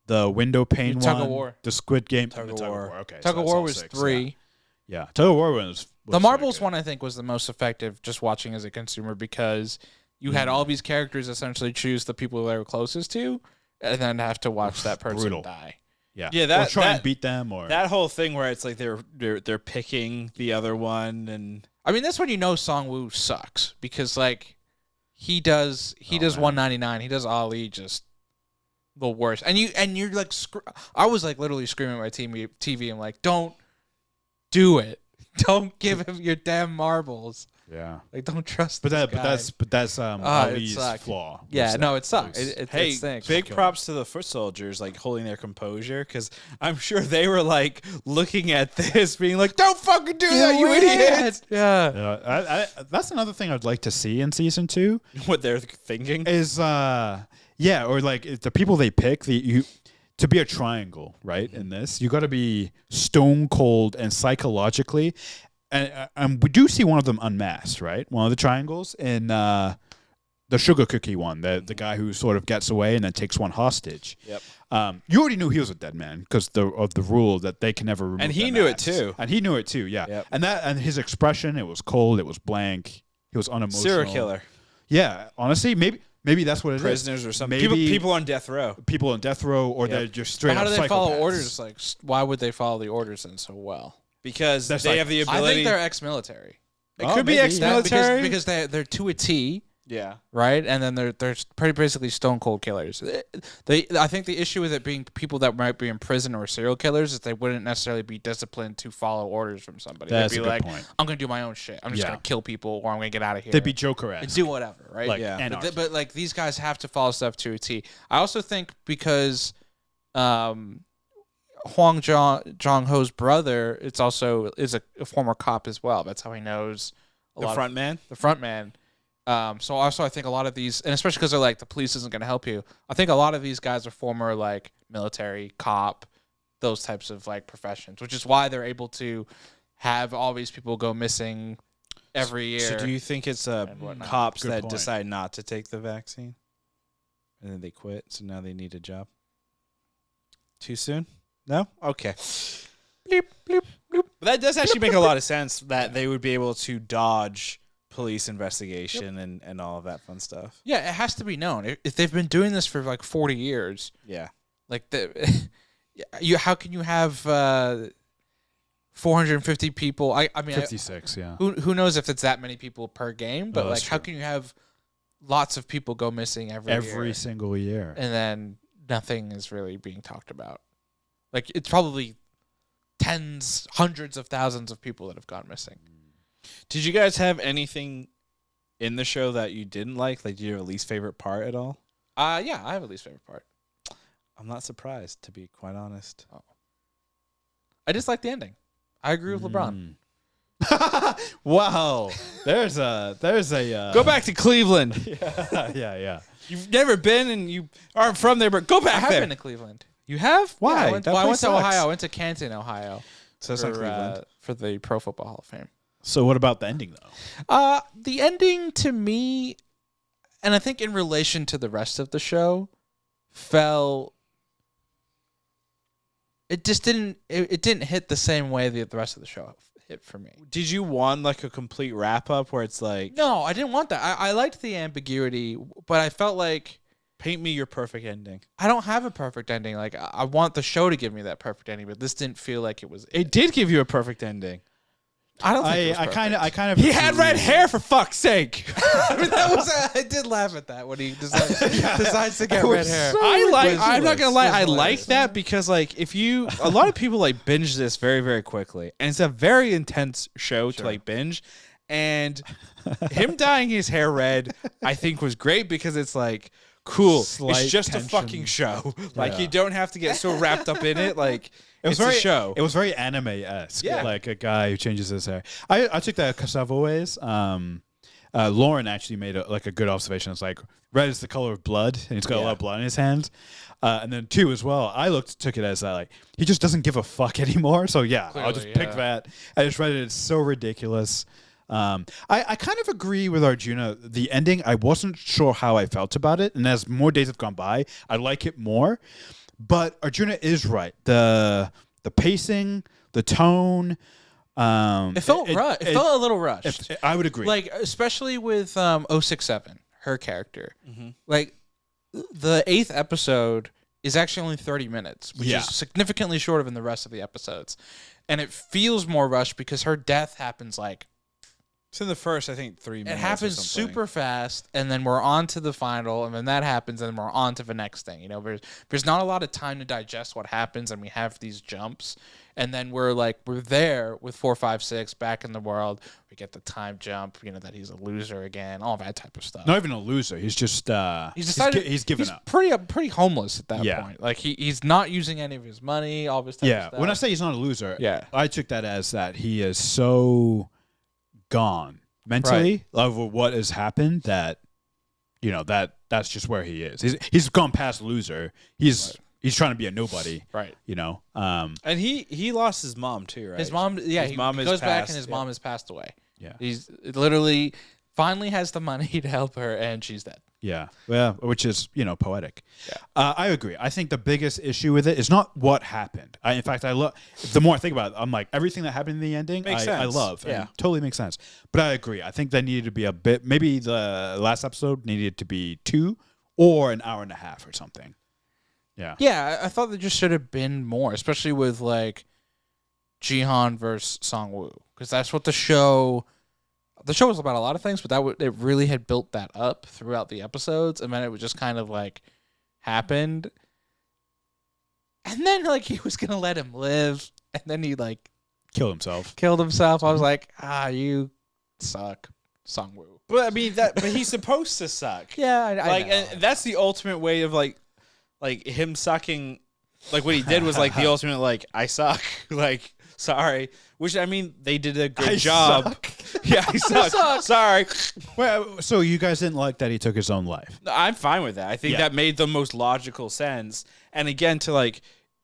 the window pane one, Tug of War. the Squid Game, Tug the of War. Okay, Tug so of that's War all was 6, 3. Yeah, Tug of War was The very marbles good. one I think was the most effective just watching as a consumer because you had all these characters essentially choose the people they were closest to and then have to watch that person Brutal. die. Yeah, Yeah, that- or try that- and beat them, or that whole thing where it's like they're picking the other one, and I mean, that's when you know Song-woo sucks because like he does man. 199, he does Ali just the worst. And you're like I was like literally screaming at my TV. I'm like, "Don't do it. Don't give him your damn marbles. yeah. Like don't trust But this that, guy." but that's it Ali's sucked. flaw. Yeah, was no, that it sucks. was- It hey, stinks. big props to the foot soldiers, like holding their composure, because I'm sure they were like looking at this, being like, "Don't fucking do that, you idiot!" Yeah. that's another thing I'd like to see in season 2 What they're thinking. is yeah, or like if the people they pick, to be a triangle, right? In this, you got to be stone cold and psychologically, and we do see one of them unmasked, right? One of the triangles in the sugar cookie one, the guy who sort of gets away and then takes one hostage. Yep. You already knew he was a dead man because of the rule that they can never remove. And he their knew it masks. too. And he knew it too. Yeah. Yep. And his expression, it was cold, it was blank, he was unemotional. Serial killer, Yeah. Honestly, maybe that's what it is. prisoners or something. Maybe People on death row. people on death row, or Yep. they're just straight How up do they follow psychopaths. orders? Like, why would they follow the orders then so well? Because That's they like- have the I ability. think they're ex-military. it Oh, could be maybe. ex-military. because they're to a T, yeah. right? And then they're pretty basically stone cold killers. I think the issue with it being people that might be in prison or serial killers is they wouldn't necessarily be disciplined to follow orders from somebody. That's They'd a be good like, point. I'm gonna do my own shit. I'm just Yeah. gonna kill people or I'm gonna get out of here. They'd be Joker and esque. do whatever, right? Like Yeah. anarchy. But like these guys have to follow stuff to a T. I also think because Hwang Jong-ho's brother is a former cop as well. That's how he knows a The lot front man. the front man. So also I think a lot of these, and especially because they're like the police isn't going to help you. I think a lot of these guys are former like military, cop, those types of like professions, which is why they're able to have all these people go missing every year. So do you think it's and whatnot. cops Good that point. decide not to take the vaccine, and then they quit? So now they need a job. Too soon? No. Okay. Bleep, bleep, bleep. But that does actually make a lot of sense that they would be able to dodge police investigation and all of that fun stuff. Yeah, it has to be known. If they've been doing this for like 40 years, Yeah. like how can you have 450 people? I mean, 56, yeah. who knows if it's that many people per game? But Oh, like, that's how true. can you have lots of people go missing every year, Single year. and then nothing is really being talked about? Like, it's probably tens, hundreds of thousands of people that have gone missing. Did you guys have anything in the show that you didn't like? Like, do you have a least favorite part at all? Yeah, I have a least favorite part. I'm not surprised, to be quite honest. I just like the ending. I agree with LeBron. Wow. There's a Go back to Cleveland. yeah. You've never been and you aren't from there, but go I back have there. been to Cleveland. You have? Why? Yeah, I went, That well, I went place to sucks. Ohio. I went to Canton, Ohio. So that's not Cleveland. For the Pro Football Hall of Fame. So what about the ending though? The ending to me, and I think in relation to the rest of the show, fell. It just didn't. It didn't hit the same way that the rest of the show hit for me. Did you want like a complete wrap up where it's like, No, I didn't want that. I liked the ambiguity, but I felt like paint me your perfect ending? I don't have a perfect ending. Like I want the show to give me that perfect ending, but this didn't feel like it was. It did give you a perfect ending. I don't think it was I kind of, perfect. He had red hair, for fuck's sake. I mean, that was. I did laugh at that when he decides to get red hair. I'm not gonna lie. I It was like that because like a lot of people like binge this very very quickly, and it's a very intense show to like binge. And him dyeing his hair red, I think was great because it's like cool. Slight it's just tension. a fucking show. Like Yeah. you don't have to get so wrapped up in it. Like It was it's very a show. It was very anime-esque. Yeah. Like a guy who changes his hair. I took that because I've always. Lauren actually made a good observation. It's like red is the color of blood, and he's got a lot of blood in his hands. And then two as well. I took it as like he just doesn't give a fuck anymore. So yeah, I'll just pick that. I just read it. It's so ridiculous. I kind of agree with Arjuna. The ending, I wasn't sure how I felt about it, and as more days have gone by, I like it more. But Arjuna is right. The pacing, the tone. It felt rushed. It felt a little rushed. I would agree. Like especially with 067, her character. Like the 8th episode is actually only 30 minutes, which is significantly shorter than the rest of the episodes. And it feels more rushed because her death happens like It's in the first, I think, 3 minutes. it happens or something. super fast, and then we're on to the final, and then that happens, and then we're on to the next thing. You know, there's not a lot of time to digest what happens, and we have these jumps, and then we're there with 456 back in the world. We get the time jump, you know, that he's a loser again, all that type of stuff. Not even a loser. He's just He's decided he's given up. Pretty homeless at that Yeah. point. Like he's not using any of his money, all this type of stuff. When I say he's not a loser, Yeah. I took that as that he is so gone mentally over what has happened that you know that's just where he is. He's gone past loser. He's trying to be a nobody. Right. You know. And he lost his mom too, right? His mom, His mom he is goes back passed, and his yeah. mom has passed away. Yeah. He's literally finally has the money to help her, and she's dead. Yeah. Well, which is, poetic. Yeah. I agree. I think the biggest issue with it is not what happened. In fact, I love. The more I think about it, I'm like everything that happened in the ending. Makes I sense. love. Yeah. And totally makes sense. But I agree. I think there needed to be a bit. Maybe the last episode needed to be 2 or an hour and a half or something. Yeah. Yeah, I thought there just should have been more, especially with like Jihan versus Songwoo, because that's what the show. The show was about a lot of things, but it really had built that up throughout the episodes, and then it was just kind of like happened, and then like he was gonna let him live, and then he like Kill himself. killed himself. I was like, you suck, Songwoo. But I mean but he's supposed to suck. Yeah, I Like know. and that's the ultimate way of like him sucking. Like what he did was like the ultimate like I suck. Like sorry. Which I mean they did a good job. Suck. Yeah, I suck. Sorry. Well, so you guys didn't like that he took his own life? No, I'm fine with that. I think that made the most logical sense. And again, to like,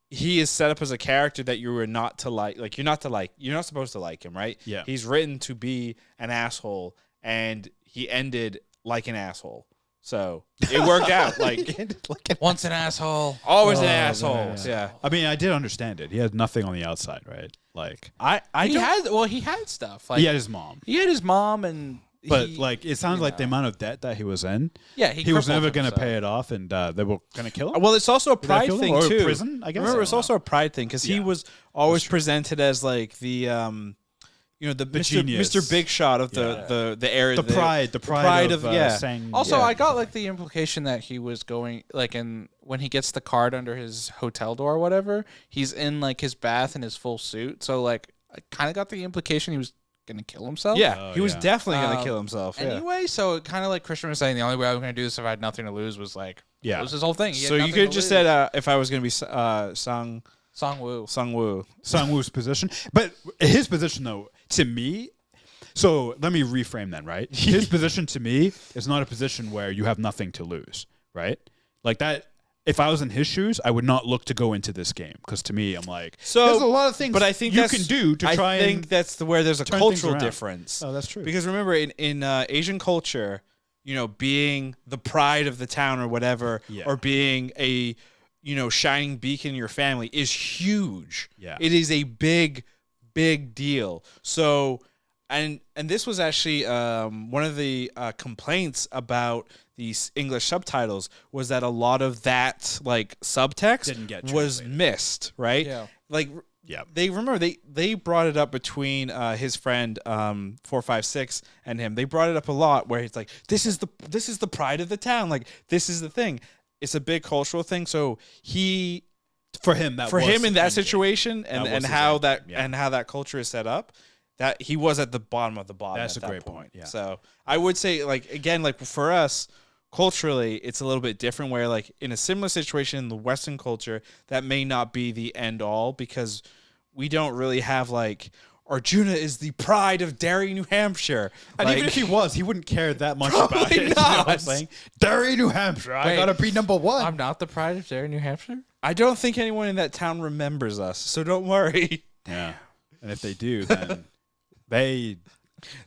he is set up as a character that you were not to like. Like, you're not supposed to like him, right? Yeah. He's written to be an asshole, and he ended like an asshole. So it worked out. Like, Once an asshole, always an Oh, asshole. man. Yeah. I mean, I did understand it. He had nothing on the outside, right? Like, he had stuff. Like he had his mom. he had his mom, and But he, like, it sounds like the amount of debt that he was in. yeah, He was crippled never going to himself. pay it off, and they were going to kill him. Well, it's also a pride kill him? thing Or too. prison, I guess? Remember, I it's don't also a pride thing because he Yeah. was always presented as like the the Mr. genius. Mr. Big Shot of the area. The pride of yeah. saying. Also, yeah. I got like the implication that he was going like when he gets the card under his hotel door or whatever, he's in like his bath in his full suit. So like I kind of got the implication he was gonna kill himself. Yeah, Oh, he was yeah. definitely gonna Um, kill himself. Yeah. Anyway, so kind of like Krishna was saying, the only way I was gonna do this if I had nothing to lose was like Yeah. that was his whole thing. He had So you nothing could to have just lose. said if I was gonna be Songwoo. Sungwoo. Sangwoo's position. But his position, though, to me, so let me reframe then, right? His position to me is not a position where you have nothing to lose, right? Like that, if I was in his shoes, I would not look to go into this game because to me, I'm like, So there's a lot of things but I think you that's- can do to try I think and. that's where there's a turn things cultural around. difference. Oh, that's true. Because remember, in Asian culture, being the pride of the town or whatever, Yeah. or being a shining beacon in your family is huge. Yeah. It is a big deal. So, and this was actually one of the complaints about these English subtitles was that a lot of that like subtext Didn't get was translated. missed, right? Yeah. Like Yeah. they brought it up between his friend 456 and him. They brought it up a lot where he's like, this is the pride of the town. Like, this is the thing. It's a big cultural thing. So for him in that situation and how that culture is set up, that he was at the bottom of the bottom. That's at a that great point. Yeah. So I would say, like, again, like for us culturally, it's a little bit different. Where like in a similar situation in the Western culture, that may not be the end all because we don't really have like Arjuna is the pride of Derry, New Hampshire. And like, even if he was, he wouldn't care that much about it. You know not. what I'm saying? Derry, New Hampshire. I Wait. gotta be number one. I'm not the pride of Derry, New Hampshire. I don't think anyone in that town remembers us, so don't worry. Yeah. And if they do, then they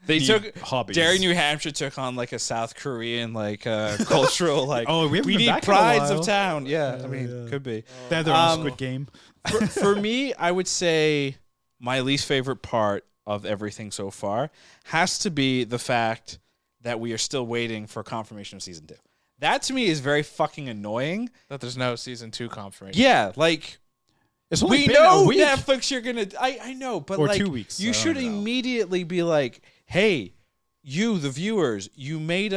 They need took hobbies. Derry, New Hampshire took on like a South Korean like cultural like. Oh, we haven't we been need back in a prides while. of town. Yeah, I mean, could be. They have their own Squid Game. For me, I would say my least favorite part of everything so far has to be the fact that we are still waiting for confirmation of season 2. That to me is very fucking annoying. That there's no season 2 confirmation. Yeah, like It's only we been know a week. Netflix you're gonna I know, but Or like 2 weeks. you I should don't know. immediately be like, hey, you the viewers, you made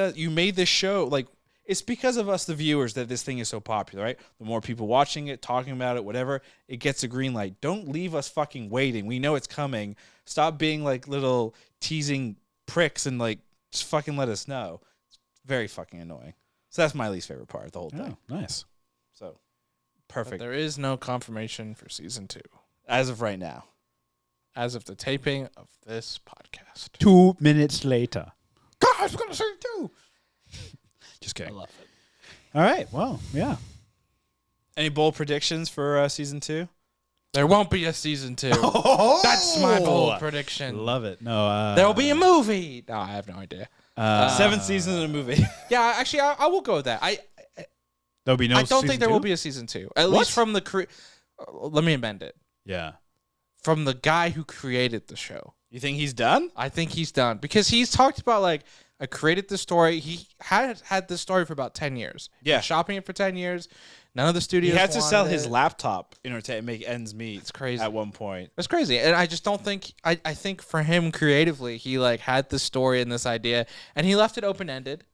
this show. Like, it's because of us the viewers that this thing is so popular, right? The more people watching it, talking about it, whatever, it gets a green light. Don't leave us fucking waiting. We know it's coming. Stop being like little teasing pricks and like just fucking let us know. It's very fucking annoying. So that's my least favorite part of the whole thing. Oh, nice. So But perfect there is no confirmation for season 2 as of right now. as of the taping of this podcast. 2 minutes later. Guys, we're gonna say 2. Just kidding. love it. All right. Well, yeah. Any bold predictions for season 2? There won't be a season 2. That's my bold prediction. Love it. No. There'll be a movie. No, I have no idea. 7 seasons in a movie. Yeah, actually, I will go with that. There'll be no. I don't think season there 2? will be a season 2. At What? least from the let me amend it. Yeah. From the guy who created the show. You think he's done? I think he's done because he's talked about like I created this story. He had this story for about 10 years. Yeah. He was shopping it for 10 years. None of the He studios had to sell wanted his it. laptop in order to make ends meet. It's crazy. At one point. It's crazy. And I just don't think I think for him creatively, he like had this story and this idea and he left it open-ended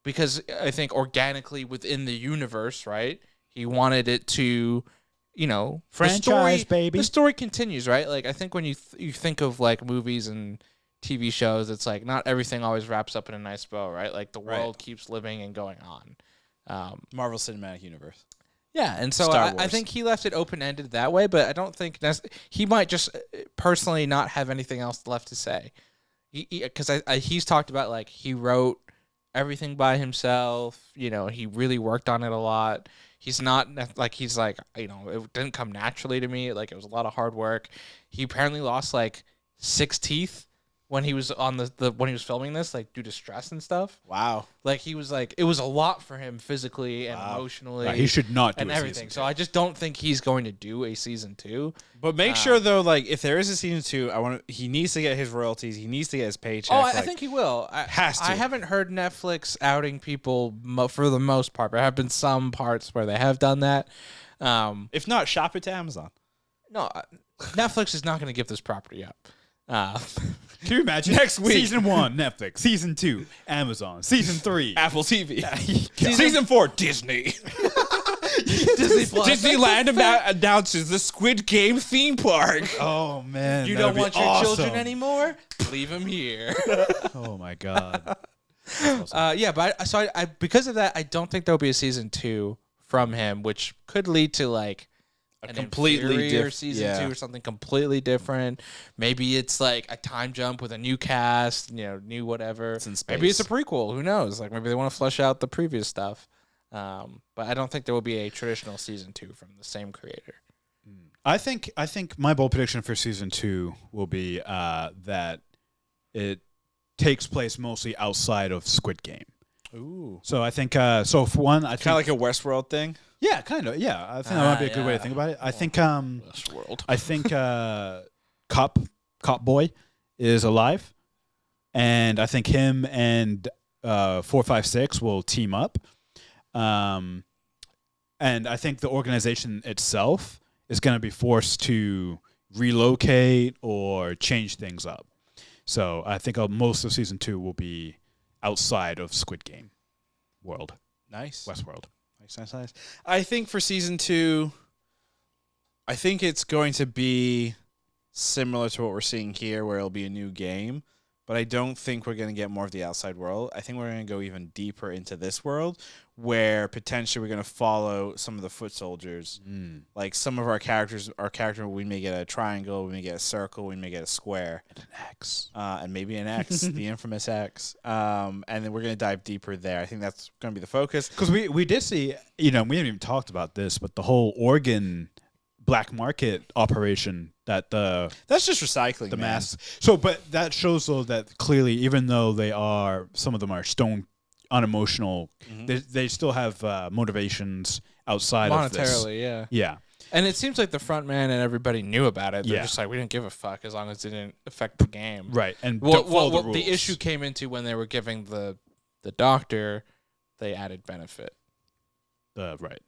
because I think organically within the universe, right? He wanted it to, you know, Franchise, baby. The story continues, right? Like I think when you think of like movies and TV shows, it's like not everything always wraps up in a nice bow, right? Like the Right. world keeps living and going on. Marvel Cinematic Universe. Yeah, and so Star I Wars. think he left it open-ended that way, but I don't think he might just personally not have anything else left to say. Because he's talked about, like, he wrote everything by himself. You know, he really worked on it a lot. He's not, like, he's like, you know, it didn't come naturally to me. Like, it was a lot of hard work. He apparently lost, like, 6 teeth when he was on when he was filming this, like, due to stress and stuff. Wow. Like, he was like, it was a lot for him physically and emotionally. Right, he should not do and a everything. season So I just don't think he's going to do a season 2. But make sure though, like if there is a season 2, he needs to get his royalties. He needs to get his paycheck. Oh, I like, think he will. has to. I haven't heard Netflix outing people for the most part. There have been some parts where they have done that. if not, shop it to Amazon. No, Netflix is not going to give this property up. Can you imagine? Next week. Season 1, Netflix. Season 2, Amazon. Season 3. Apple TV. Season 4, Disney. Disney Plus. Disneyland announces the Squid Game theme park. Oh, man. You that'd don't be want your awesome. children anymore? Leave them here. Oh, my God. Yeah, but I because of that, I don't think there'll be a season 2 from him, which could lead to like an completely inferior different season 2 or something completely different. Maybe it's like a time jump with a new cast, you know, new whatever. It's in Maybe it's a space. prequel. Who knows? Like maybe they want to flesh out the previous stuff. But I don't think there will be a traditional season 2 from the same creator. I think my bold prediction for season 2 will be that it takes place mostly outside of Squid Game. Ooh. So I think so for one, I think Kind of like a Westworld thing. yeah, kind of yeah. I think that might be a good way to yeah. think about it. I think Westworld. I think Cop Boy is alive, and I think him and 456 will team up. And I think the organization itself is going to be forced to, relocate or change things up. So I think most of season 2 will be outside of Squid Game world, Nice. Westworld. Nice. I think for season 2, I think it's going to be similar to what we're seeing here, where it'll be a new game. But I don't think we're going to get more of the outside world. I think we're going to go even deeper into this world, where potentially we're going to follow some of the foot soldiers. Like some of our characters, we may get a triangle, we may get a circle, we may get a square. And an X. And maybe an X, the infamous X. And then we're going to dive deeper there. I think that's going to be the focus. Because we did see, we haven't even talked about this, but the whole Oregon black market operation that That's just recycling, the man. masks. So, but that shows though that clearly, even though some of them are stone unemotional, they still have motivations outside of this. Monetarily, yeah. Yeah. And it seems like the front man and everybody knew about it. They're Yeah. just like, we didn't give a fuck as long as it didn't affect the game. Right. And Well, don't follow the the rules. issue came into when they were giving the doctor, they added benefit. Right.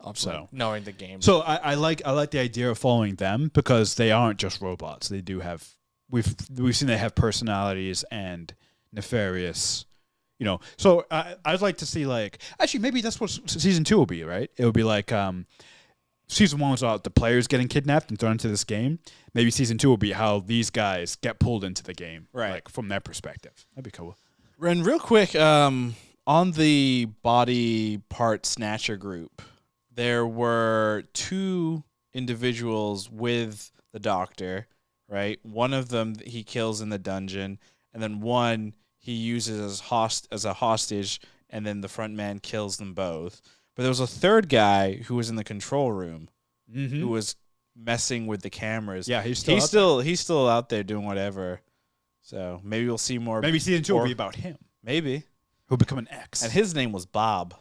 Of So- like knowing the game. So I like the idea of following them because they aren't just robots. They do have we've seen they have personalities and nefarious, So I'd like to see actually maybe that's what season 2 will be, right? It will be like season 1 was about the players getting kidnapped and thrown into this game. Maybe season 2 will be how these guys get pulled into the game, Right. Like from their perspective. That'd be cool. And real quick, on the body part snatcher group, there were 2 individuals with the doctor, right? One of them he kills in the dungeon, and then one he uses as a hostage, and then the front man kills them both. But there was a third guy who was in the control room who was messing with the cameras. Yeah, he's still out there doing whatever. So maybe we'll see more. Maybe season 2 will or- be about him. Maybe. He'll become an X. And his name was Bob.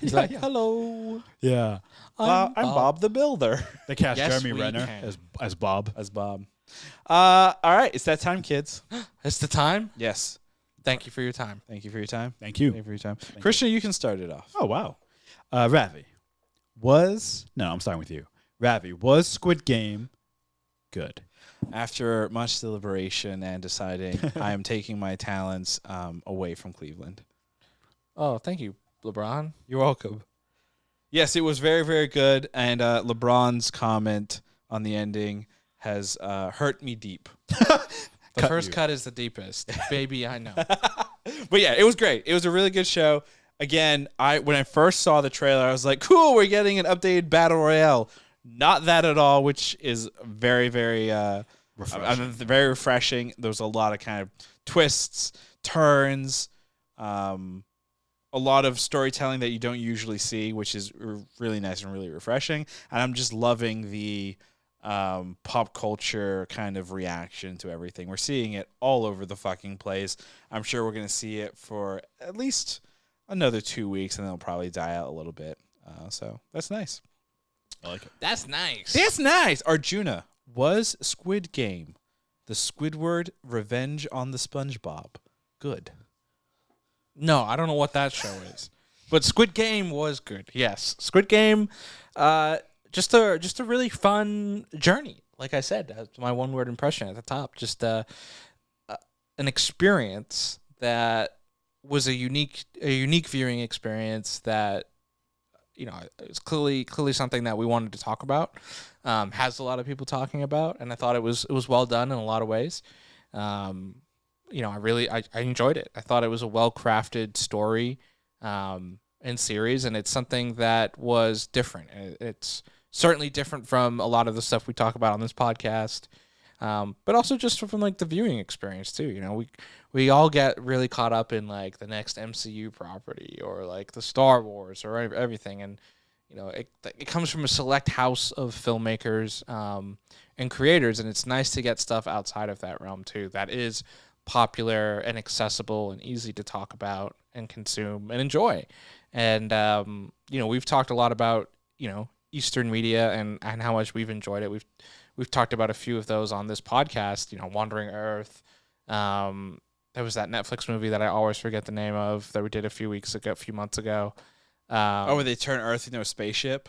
He's like, hello. Yeah. I'm Bob the Builder. They cast Yes, Jeremy we Renner can. as Bob. As Bob. All right, it's that time, kids. It's the time. Yes. Thank you for your time. Thank you for your time. Thank you. Thank you for your time. Krishna, you can start it off. Oh, wow. Ravi, I'm starting with you. Ravi, was Squid Game good? After much deliberation and deciding, I am taking my talents away from Cleveland. Oh, thank you, LeBron. You're welcome. Yes, it was very, very good. And LeBron's comment on the ending has hurt me deep. The Cut first you. cut is the deepest. Baby, I know. But yeah, it was great. It was a really good show. Again, when I first saw the trailer, I was like, cool, we're getting an updated Battle Royale. Not that at all, which is very, very very refreshing. There's a lot of kind of twists, turns, a lot of storytelling that you don't usually see, which is really nice and really refreshing. And I'm just loving the pop culture kind of reaction to everything. We're seeing it all over the fucking place. I'm sure we're going to see it for at least another 2 weeks, and then it'll probably die out a little bit. So that's nice. I like it. That's nice. That's nice. Arjuna, was Squid Game the Squidward Revenge on the SpongeBob good? No, I don't know what that show is. But Squid Game was good. Yes. Squid Game, just a really fun journey. Like I said, that's my one word impression at the top. Just an experience that was a unique viewing experience that it's clearly something that we wanted to talk about. Has a lot of people talking about, and I thought it was well done in a lot of ways. I enjoyed it. I thought it was a well-crafted story and series, and it's something that was different. It's certainly different from a lot of the stuff we talk about on this podcast, but also just from like the viewing experience too. We all get really caught up in like the next MCU property or like the Star Wars or everything, and it comes from a select house of filmmakers and creators, and it's nice to get stuff outside of that realm too. That is popular and accessible and easy to talk about and consume and enjoy. And we've talked a lot about Eastern media and how much we've enjoyed it. We've talked about a few of those on this podcast. Wandering Earth. There was that Netflix movie that I always forget the name of that we did a few months ago. Where they turn Earth into a spaceship?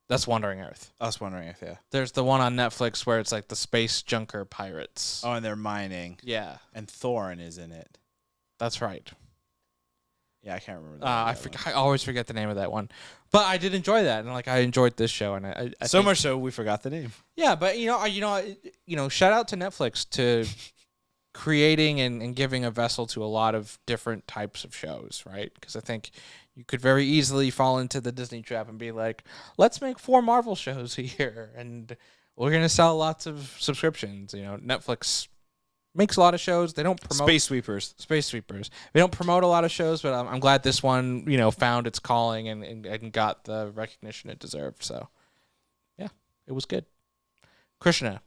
That's Wandering Earth. I was wondering if, yeah. There's the one on Netflix where it's like the space junker pirates. Oh, and they're mining. Yeah, And Thorin is in it. that's right. Yeah, I can't remember. The name of that one. I always forget the name of that one, but I did enjoy that, and like I enjoyed this show, and I So think- much so we forgot the name. Yeah, but shout out to Netflix to creating and giving a vessel to a lot of different types of shows, right? Because I think you could very easily fall into the Disney trap and be like, let's make 4 Marvel shows here, and we're gonna sell lots of subscriptions. Netflix makes a lot of shows. They don't promote Space Sweepers. Space Sweepers. They don't promote a lot of shows, but I'm glad this one, found its calling and got the recognition it deserved. So, yeah, it was good. Krishna,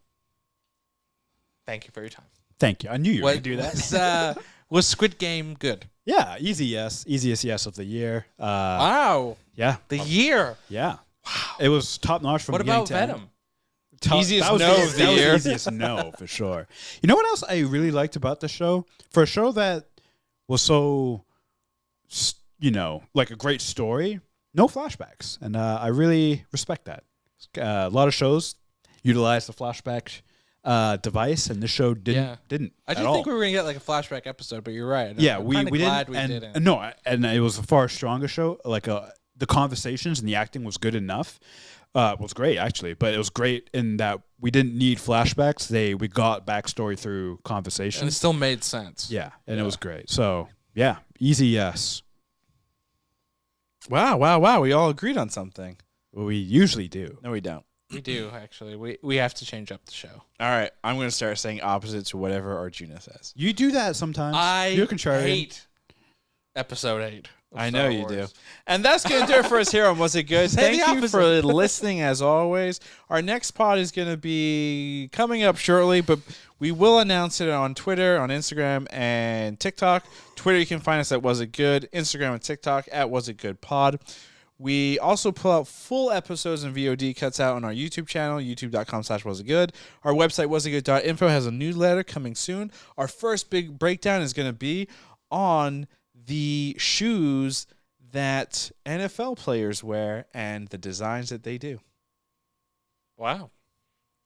thank you for your time. Thank you. I knew you were going to do that. Was Squid Game good? Yeah, easy yes. Easiest yes of the year. Wow. Yeah. The year. Yeah. Wow. It was top notch from What beginning about to end. Venom? Easiest that was no the- of the that was year. easiest no, for sure. You know what else I really liked about the show? For a show that was so, like a great story, no flashbacks. And I really respect that. A lot of shows utilize the flashback device, and this show didn't I at did all. think we were gonna get like a flashback episode, but you're right. Yeah, I'm we kinda glad didn't. we and, didn't. No, and it was a far stronger show. Like the conversations and the acting was good enough. Was great actually, but it was great in that we didn't need flashbacks. We got backstory through And it conversations. still made sense. Yeah, and it was great. So yeah, easy yes. Wow. We all agreed on something. Well, we usually do. No, we don't. We do actually. We have to change up the show. All right. I'm going to start saying opposite to whatever Arjuna says. You do that sometimes. I You're contrarian. hate episode 8. of I know Star you do. Wars. And that's going to do it for us here on Was It Good? Say the Thank you for opposite. listening as always. Our next pod is going to be coming up shortly, but we will announce it on Twitter, on Instagram, and TikTok. Twitter, you can find us at Was It Good. Instagram and TikTok at Was It Good Pod. We also pull out full episodes and VOD cuts out on our YouTube channel, youtube.com/wasitgood. Our website, wasitgood.info, has a newsletter coming soon. Our first big breakdown is going to be on the shoes that NFL players wear and the designs that they do. Wow,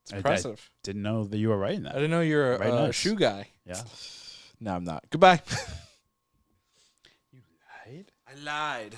it's I impressive. didn't know that you were writing I that. didn't know you're Very a nice. shoe guy. Yeah. No, I'm not. Goodbye. You lied? I lied.